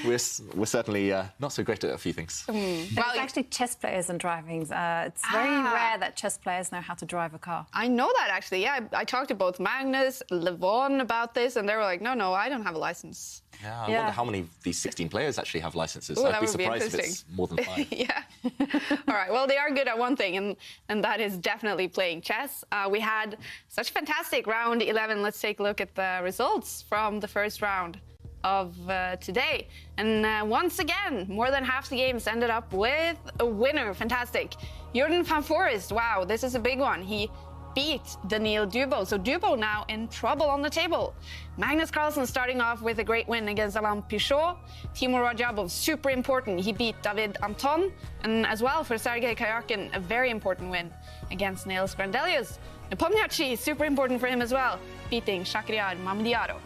we're certainly not so great at a few things. Well, it's actually chess players and driving. It's very rare that chess players know how to drive a car. I know that, actually. Yeah, I talked to both Magnus, Levon about this, and they were like, no, I don't have a license. Yeah, I wonder how many of these 16 players actually have licenses. Ooh, I'd be surprised if it's more than 5. Yeah. All right, well, they are good at one thing, and that is definitely playing chess. We had such a fantastic round 11. Let's take a look at the results from the first round of today. And once again, more than half the games ended up with a winner. Fantastic. Jordan van Forest, wow, this is a big one. He beat Daniil Dubo. So Dubo now in trouble on the table. Magnus Carlsen starting off with a great win against Alain Pichot. Timur Rajabov, super important. He beat David Anton. And as well for Sergei Karyakin, a very important win against Niels Grandelius. Nepomniachtchi, super important for him as well, beating Shakhriyar Mamediarov.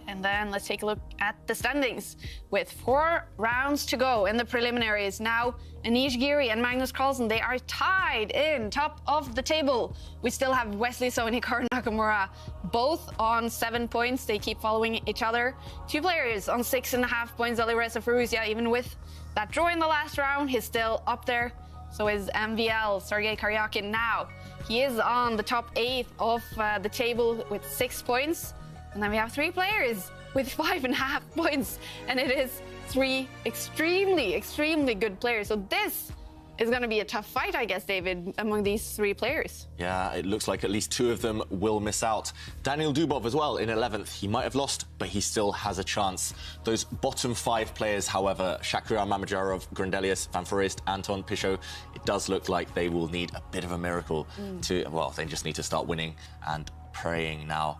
And then let's take a look at the standings. With 4 rounds to go in the preliminaries, now Anish Giri and Magnus Carlsen, they are tied in top of the table. We still have Wesley So and Hikaru Nakamura, both on 7 points. They keep following each other. 2 players on 6.5 points. Alireza Firouzja, even with that draw in the last round, he's still up there. So is MVL, Sergei Karyakin now. He is on the top 8 of the table with 6 points. And then we have 3 players with 5.5 points. And it is 3 extremely good players. So this is going to be a tough fight, I guess, David, among these three players. Yeah, it looks like at least two of them will miss out. Daniel Dubov as well in 11th. He might have lost, but he still has a chance. Those bottom 5 players, however, Shakhriyar Mamedyarov, Grandelius, Van Foreest, Anton Pichot, it does look like they will need a bit of a miracle to, well, they just need to start winning and praying now.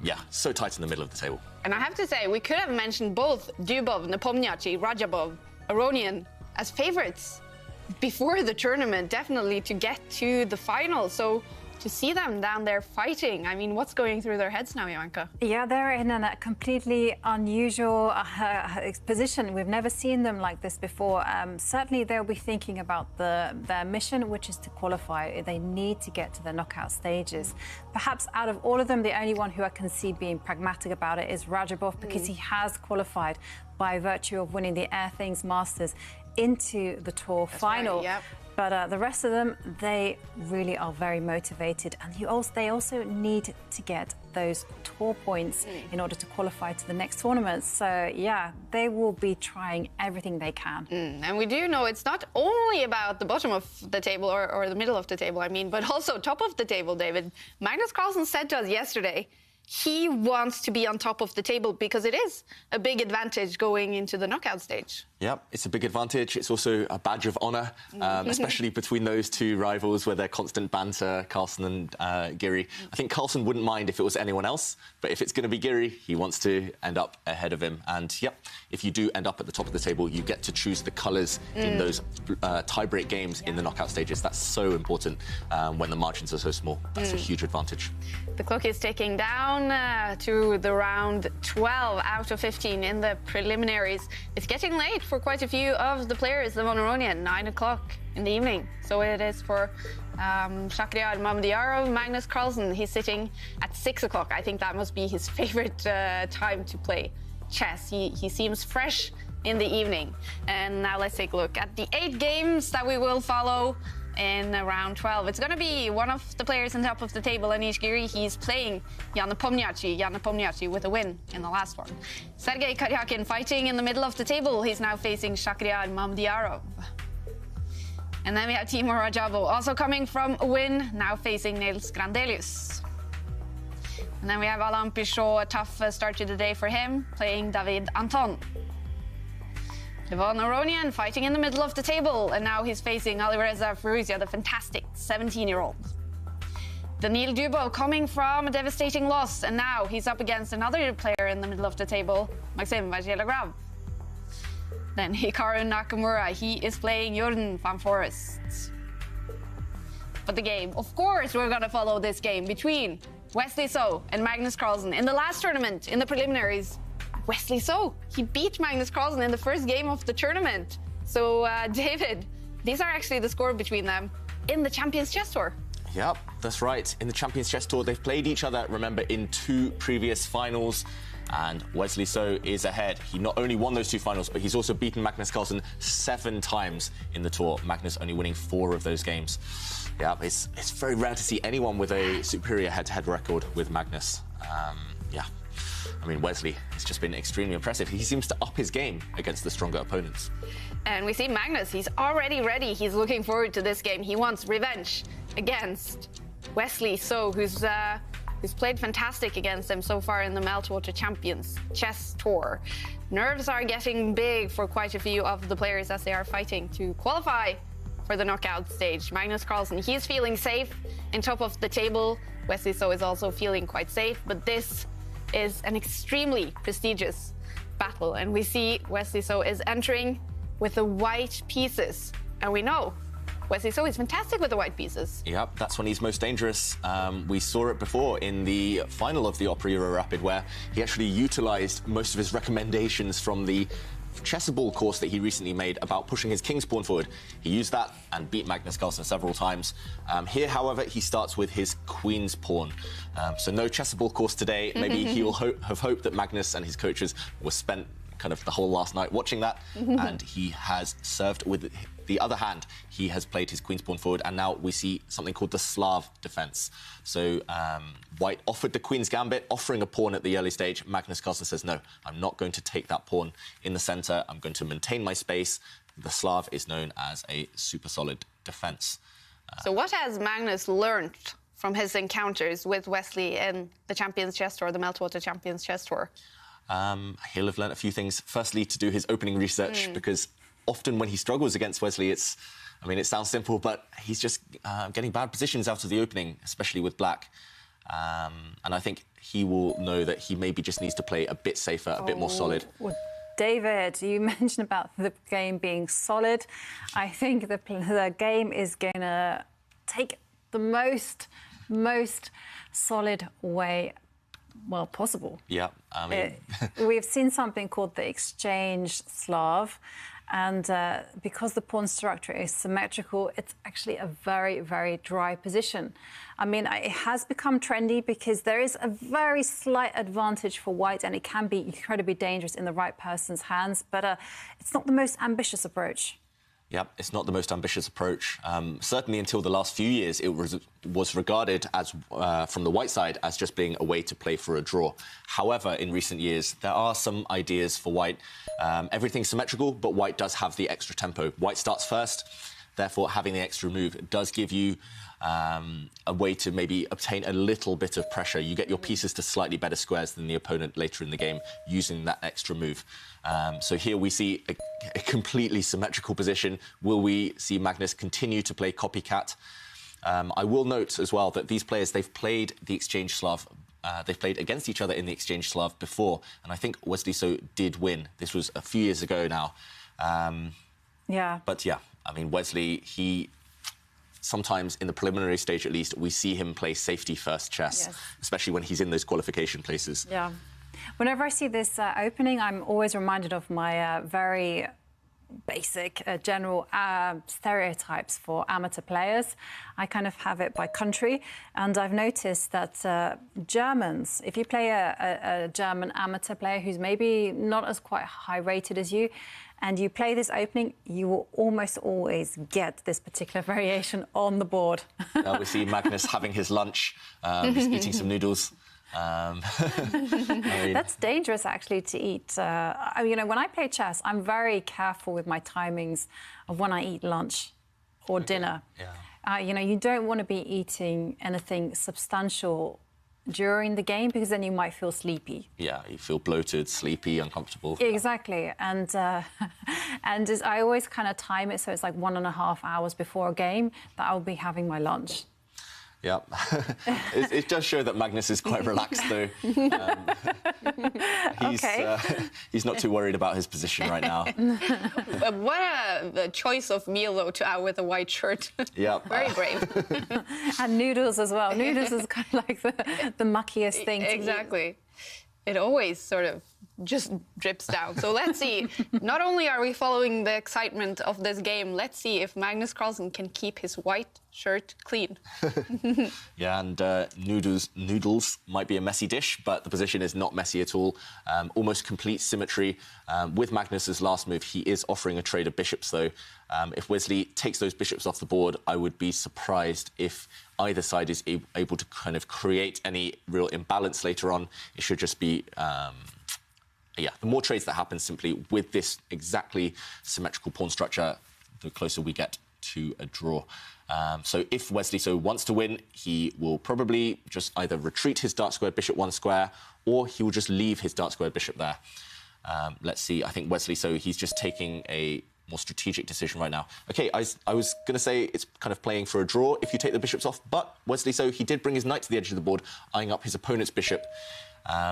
Yeah, so tight in the middle of the table. And I have to say, we could have mentioned both Dubov, Nepomniachtchi, Radjabov, Aronian as favourites before the tournament, definitely to get to the final. So to see them down there fighting, I mean, what's going through their heads now, Joanka? Yeah, they're in a completely unusual position. We've never seen them like this before. Certainly, they'll be thinking about their mission, which is to qualify. They need to get to the knockout stages. Perhaps out of all of them, the only one who I can see being pragmatic about it is Radjabov, because he has qualified by virtue of winning the Air Things Masters into the tour final. Right, yep. But the rest of them, they really are very motivated, and they also need to get those tour points in order to qualify to the next tournament. So, yeah, they will be trying everything they can. And we do know it's not only about the bottom of the table or the middle of the table, I mean, but also top of the table, David. Magnus Carlsen said to us yesterday he wants to be on top of the table because it is a big advantage going into the knockout stage. Yep, it's a big advantage. It's also a badge of honour, especially between those two rivals where they're constant banter, Carlsen and Giri. I think Carlsen wouldn't mind if it was anyone else, but if it's going to be Giri, he wants to end up ahead of him. And, yep, if you do end up at the top of the table, you get to choose the colours in those tie-break games in the knockout stages. That's so important when the margins are so small. That's a huge advantage. The clock is ticking down to the round 12 out of 15 in the preliminaries. It's getting late for quite a few of the players. The Von Aronian, 9 o'clock in the evening. So it is for Shakhriyar Mamedyarov, Magnus Carlsen. He's sitting at 6 o'clock. I think that must be his favorite time to play chess. He seems fresh in the evening. And now let's take a look at the 8 games that we will follow in round 12. It's going to be one of the players on top of the table, Anish Giri. He's playing Jan Nepomniachtchi with a win in the last one. Sergei Karyakin fighting in the middle of the table. He's now facing Shakhriyar Mamedyarov. And then we have Timur Radjabov, also coming from a win, now facing Nils Grandelius. And then we have Alain Pichot, a tough start to the day for him, playing David Anton. Von Aronian fighting in the middle of the table, and now he's facing Alireza Firouzja, the fantastic 17-year-old. Daniil Dubov coming from a devastating loss, and now he's up against another player in the middle of the table, Maxim Vachier-Lagrave. Then Hikaru Nakamura, he is playing Jordan Van Foreest. But the game, of course, we're going to follow this game between Wesley So and Magnus Carlsen. In the last tournament, in the preliminaries, Wesley So, he beat Magnus Carlsen in the first game of the tournament. So, David, these are actually the score between them in the Champions Chess Tour. Yep, that's right. In the Champions Chess Tour, they've played each other, remember, in 2 previous finals. And Wesley So is ahead. He not only won those 2 finals, but he's also beaten Magnus Carlsen 7 times in the tour. Magnus only winning 4 of those games. Yeah, it's very rare to see anyone with a superior head-to-head record with Magnus. Yeah. I mean, Wesley has just been extremely impressive. He seems to up his game against the stronger opponents. And we see Magnus, he's already ready. He's looking forward to this game. He wants revenge against Wesley So, who's played fantastic against him so far in the Meltwater Champions Chess Tour. Nerves are getting big for quite a few of the players as they are fighting to qualify for the knockout stage. Magnus Carlsen, he's feeling safe in top of the table. Wesley So is also feeling quite safe, but this is an extremely prestigious battle, and we see Wesley So is entering with the white pieces, and we know Wesley So is fantastic with the white pieces. Yep, that's when he's most dangerous. We saw it before in the final of the Opera Euro Rapid, where he actually utilised most of his recommendations from the chessable course that he recently made about pushing his king's pawn forward. He used that and beat Magnus Carlsen several times. Here, however, he starts with his queen's pawn. So no chessable course today. Maybe he will have hoped that Magnus and his coaches were spent kind of the whole last night watching that, and he has served with the other hand. He has played his queen's pawn forward, and now we see something called the Slav defense. So White offered the queen's gambit, offering a pawn at the early stage. Magnus Carlsen says, no, I'm not going to take that pawn in the center. I'm going to maintain my space, The Slav is known as a super solid defense. So what has Magnus learned from his encounters with Wesley in the Champions Chess Tour, the Meltwater Champions Chess Tour? He'll have learned a few things. Firstly, to do his opening research, because often when he struggles against Wesley, it sounds simple, but he's just getting bad positions out of the opening, especially with black. And I think he will know that he maybe just needs to play a bit safer, a bit more solid. Well, David, you mentioned about the game being solid. I think the game is going to take the most solid way, well, possible. Yeah, we've seen something called the exchange Slav, and because the pawn structure is symmetrical, it's actually a very, very dry position. I mean, it has become trendy because there is a very slight advantage for white, and it can be incredibly dangerous in the right person's hands, but it's not the most ambitious approach. Yeah, it's not the most ambitious approach. Certainly until the last few years, it was regarded as, from the white side, as just being a way to play for a draw. However, in recent years, there are some ideas for white. Everything's symmetrical, but white does have the extra tempo. White starts first, therefore having the extra move does give you a way to maybe obtain a little bit of pressure. You get your pieces to slightly better squares than the opponent later in the game using that extra move. So here we see a completely symmetrical position. Will we see Magnus continue to play copycat? I will note as well that these players, they've played the Exchange Slav. They've played against each other in the Exchange Slav before, and I think Wesley So did win. This was a few years ago now. Yeah. But yeah, I mean, Wesley, sometimes in the preliminary stage at least, we see him play safety first chess, especially when he's in those qualification places. Yeah. Whenever I see this opening, I'm always reminded of my very basic general stereotypes for amateur players. I kind of have it by country, and I've noticed that Germans, if you play a German amateur player who's maybe not as quite high rated as you, and you play this opening, you will almost always get this particular variation on the board. Now we see Magnus having his lunch, he's eating some noodles. That's dangerous, actually, to eat. You know, when I play chess, I'm very careful with my timings of when I eat lunch or dinner. Yeah. You know, you don't want to be eating anything substantial during the game because then you might feel sleepy. Yeah, you feel bloated, sleepy, uncomfortable. Exactly. And I always kind of time it so it's like 1.5 hours before a game that I'll be having my lunch. Yeah, it does show that Magnus is quite relaxed, though. He's not too worried about his position right now. What a choice of meal, though, to out with a white shirt. Yeah. Very brave. And noodles as well. Noodles is kind of like the muckiest thing to eat. Exactly. It always sort of just drips down. So let's see. Not only are we following the excitement of this game, let's see if Magnus Carlsen can keep his white shirt clean. Yeah, and noodles might be a messy dish, but the position is not messy at all. Almost complete symmetry. With Magnus's last move, he is offering a trade of bishops, though. If Wesley takes those bishops off the board, I would be surprised if either side is able to kind of create any real imbalance later on. It should just be... yeah, the more trades that happen simply with this exactly symmetrical pawn structure, the closer we get to a draw. So if Wesley So wants to win, he will probably just either retreat his dark squared bishop 1 square, or he will just leave his dark squared bishop there. Let's see, I think Wesley So, he's just taking a more strategic decision right now. OK, I was going to say it's kind of playing for a draw if you take the bishops off, but Wesley So, he did bring his knight to the edge of the board, eyeing up his opponent's bishop.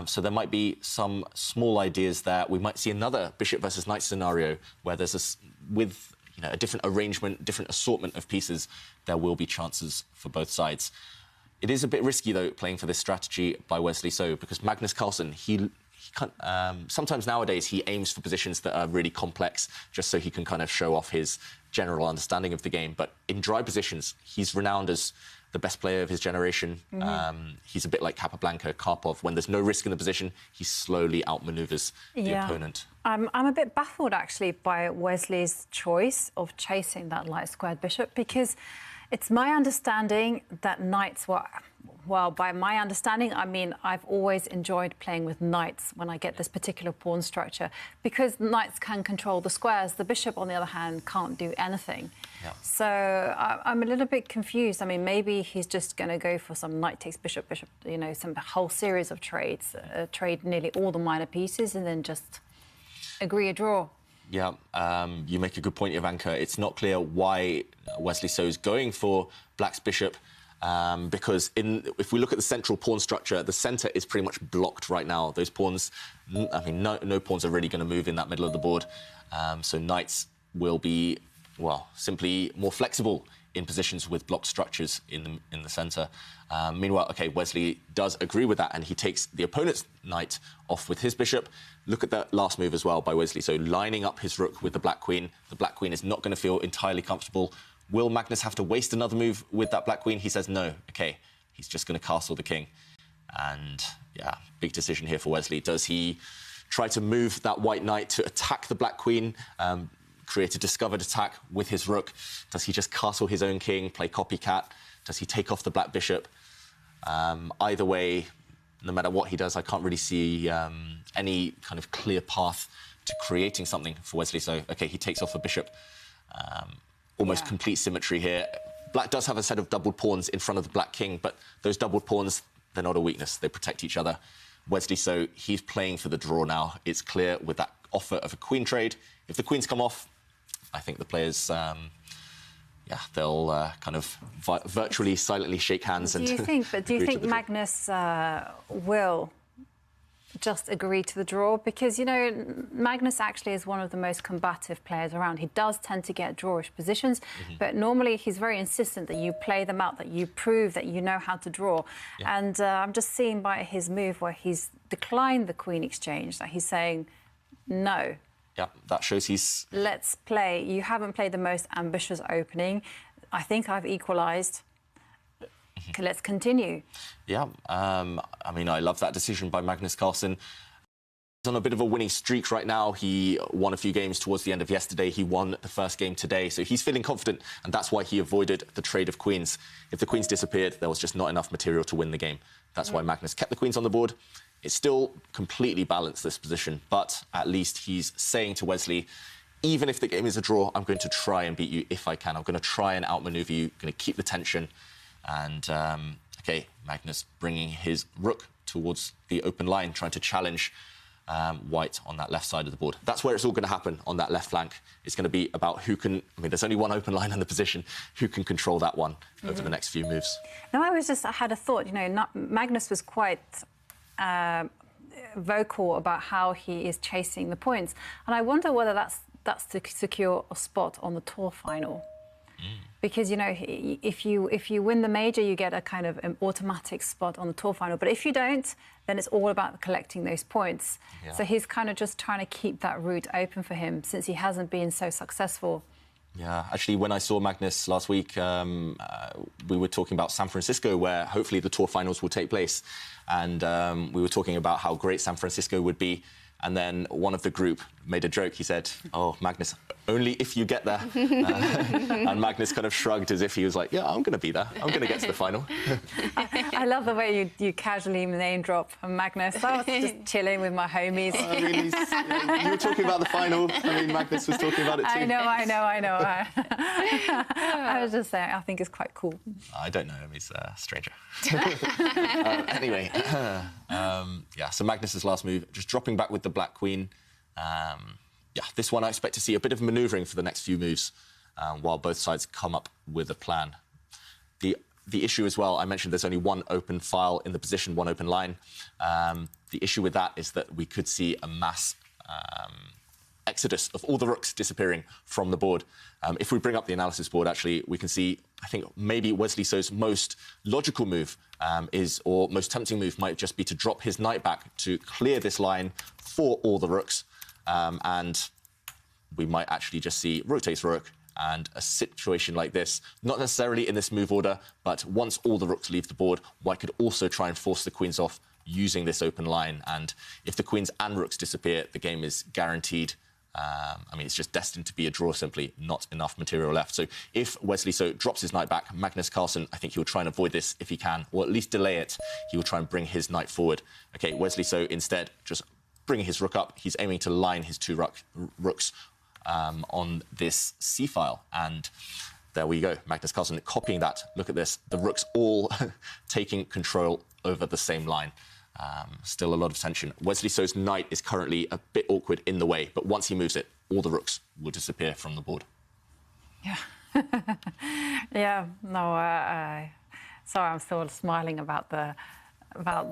So there might be some small ideas there. We might see another bishop versus knight scenario where there's with a different arrangement, different assortment of pieces, there will be chances for both sides. It is a bit risky, though, playing for this strategy by Wesley So, because Magnus Carlsen, he can't, sometimes nowadays he aims for positions that are really complex just so he can kind of show off his general understanding of the game. But in dry positions, he's renowned as the best player of his generation. He's a bit like Capablanca, Karpov. When there's no risk in the position, he slowly outmaneuvers the opponent. I'm a bit baffled, actually, by Wesley's choice of chasing that light squared bishop, because it's my understanding that knights were Well, by my understanding, I mean, I've always enjoyed playing with knights when I get this particular pawn structure, because knights can control the squares. The bishop, on the other hand, can't do anything. Yeah. So I'm a little bit confused. I mean, maybe he's just going to go for some knight takes bishop, bishop, you know, some whole series of trades, trade nearly all the minor pieces, and then just agree a draw. Yeah, you make a good point, Ivanka. It's not clear why Wesley So is going for Black's bishop. Because if we look at the central pawn structure, the centre is pretty much blocked right now. Those pawns, I mean, no pawns are really going to move in that middle of the board. So knights will be, well, simply more flexible in positions with blocked structures in the centre. Meanwhile, OK, Wesley does agree with that, and he takes the opponent's knight off with his bishop. Look at that last move as well by Wesley. So lining up his rook with the black queen. The black queen is not going to feel entirely comfortable. Will Magnus have to waste another move with that black queen? He says no. OK, he's just going to castle the king. And, yeah, big decision here for Wesley. Does he try to move that white knight to attack the black queen, create a discovered attack with his rook? Does he just castle his own king, play copycat? Does he take off the black bishop? Either way, no matter what he does, I can't really see any kind of clear path to creating something for Wesley. So, OK, he takes off a bishop. Almost complete symmetry here. Black does have a set of doubled pawns in front of the black king, but those doubled pawns, they're not a weakness. They protect each other. Wesley So, he's playing for the draw now. It's clear with that offer of a queen trade. If the queens come off, I think the players, yeah, they'll kind of virtually, silently shake hands. Do you think Magnus will just agree to the draw? Because, you know, Magnus actually is one of the most combative players around. He does tend to get drawish positions, but normally he's very insistent that you play them out, that you prove that you know how to draw. Yeah. And I'm just seeing by his move where he's declined the queen exchange, that he's saying no. Yeah, that shows he's... Let's play. You haven't played the most ambitious opening. I think I've equalised. Let's continue. Yeah, I mean, I love that decision by Magnus Carlsen. He's on a bit of a winning streak right now. He won a few games towards the end of yesterday. He won the first game today. So he's feeling confident, and that's why he avoided the trade of queens. If the queens disappeared, there was just not enough material to win the game. That's why Magnus kept the queens on the board. It's still completely balanced, this position, but at least he's saying to Wesley, even if the game is a draw, I'm going to try and beat you if I can. I'm going to try and outmaneuver you, going to keep the tension. And, OK, Magnus bringing his rook towards the open line, trying to challenge white on that left side of the board. That's where it's all going to happen, on that left flank. It's going to be about who can... I mean, there's only one open line in the position. Who can control that one over the next few moves? No, I had a thought, you know, Magnus was quite... vocal about how he is chasing the points, and I wonder whether that's to secure a spot on the tour final. Because, you know, if you win the major, you get a kind of an automatic spot on the tour final. But if you don't, then it's all about collecting those points. Yeah. So he's kind of just trying to keep that route open for him, since he hasn't been so successful. Yeah, actually, when I saw Magnus last week, we were talking about San Francisco, where hopefully the tour finals will take place. And we were talking about how great San Francisco would be. And then one of the group made a joke. He said, oh, Magnus, only if you get there. And Magnus kind of shrugged as if he was like, yeah, I'm going to be there. I'm going to get to the final. I love the way you casually name drop Magnus. I was just chilling with my homies. I mean, you were talking about the final. I mean, Magnus was talking about it too. I know. I was just saying, I think it's quite cool. I don't know him. He's a stranger. Anyway, yeah, so Magnus's last move, just dropping back with the black queen. Yeah, this one I expect to see a bit of manoeuvring for the next few moves while both sides come up with a plan. The issue as well, I mentioned there's only one open file in the position, one open line. The issue with that is that we could see a mass exodus of all the rooks disappearing from the board. If we bring up the analysis board, actually, we can see, I think maybe Wesley So's most logical move or most tempting move might just be to drop his knight back to clear this line for all the rooks. And we might actually just see rook takes rook, and a situation like this, not necessarily in this move order, but once all the rooks leave the board, white could also try and force the queens off using this open line. And if the queens and rooks disappear, the game is guaranteed I mean, it's just destined to be a draw, simply not enough material left. So if Wesley So drops his knight back, Magnus Carlsen, I think he'll try and avoid this if he can, or at least delay it. He will try and bring his knight forward. OK, Wesley So instead just bringing his rook up. He's aiming to line his two rooks on this c-file. And there we go. Magnus Carlsen copying that. Look at this. The rooks all taking control over the same line. Still a lot of tension. Wesley So's knight is currently a bit awkward in the way, but once he moves it, all the rooks will disappear from the board. Yeah. Yeah, no, sorry, I'm still smiling about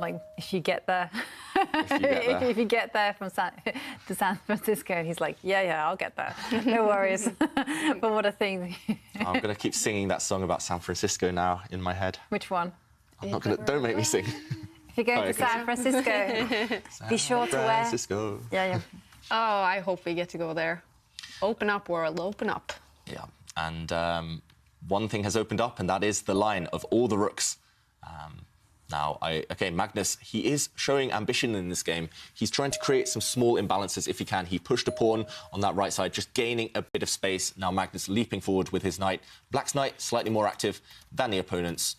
like, if you get there. If you get there from to San Francisco, and he's like, yeah, I'll get there. No worries. But what a thing. I'm going to keep singing that song about San Francisco now in my head. Which one? I'm not going to... Don't make me sing. If you're going to San Francisco, be sure to wear... Yeah. Oh, I hope we get to go there. Open up, world, open up. Yeah, and one thing has opened up, and that is the line of all the rooks. Now, Magnus, he is showing ambition in this game. He's trying to create some small imbalances if he can. He pushed a pawn on that right side, just gaining a bit of space. Now Magnus leaping forward with his knight. Black's knight slightly more active than the opponent's.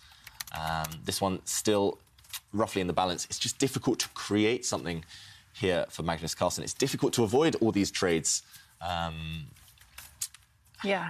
This one still roughly in the balance. It's just difficult to create something here for Magnus Carlsen. It's difficult to avoid all these trades. Yeah,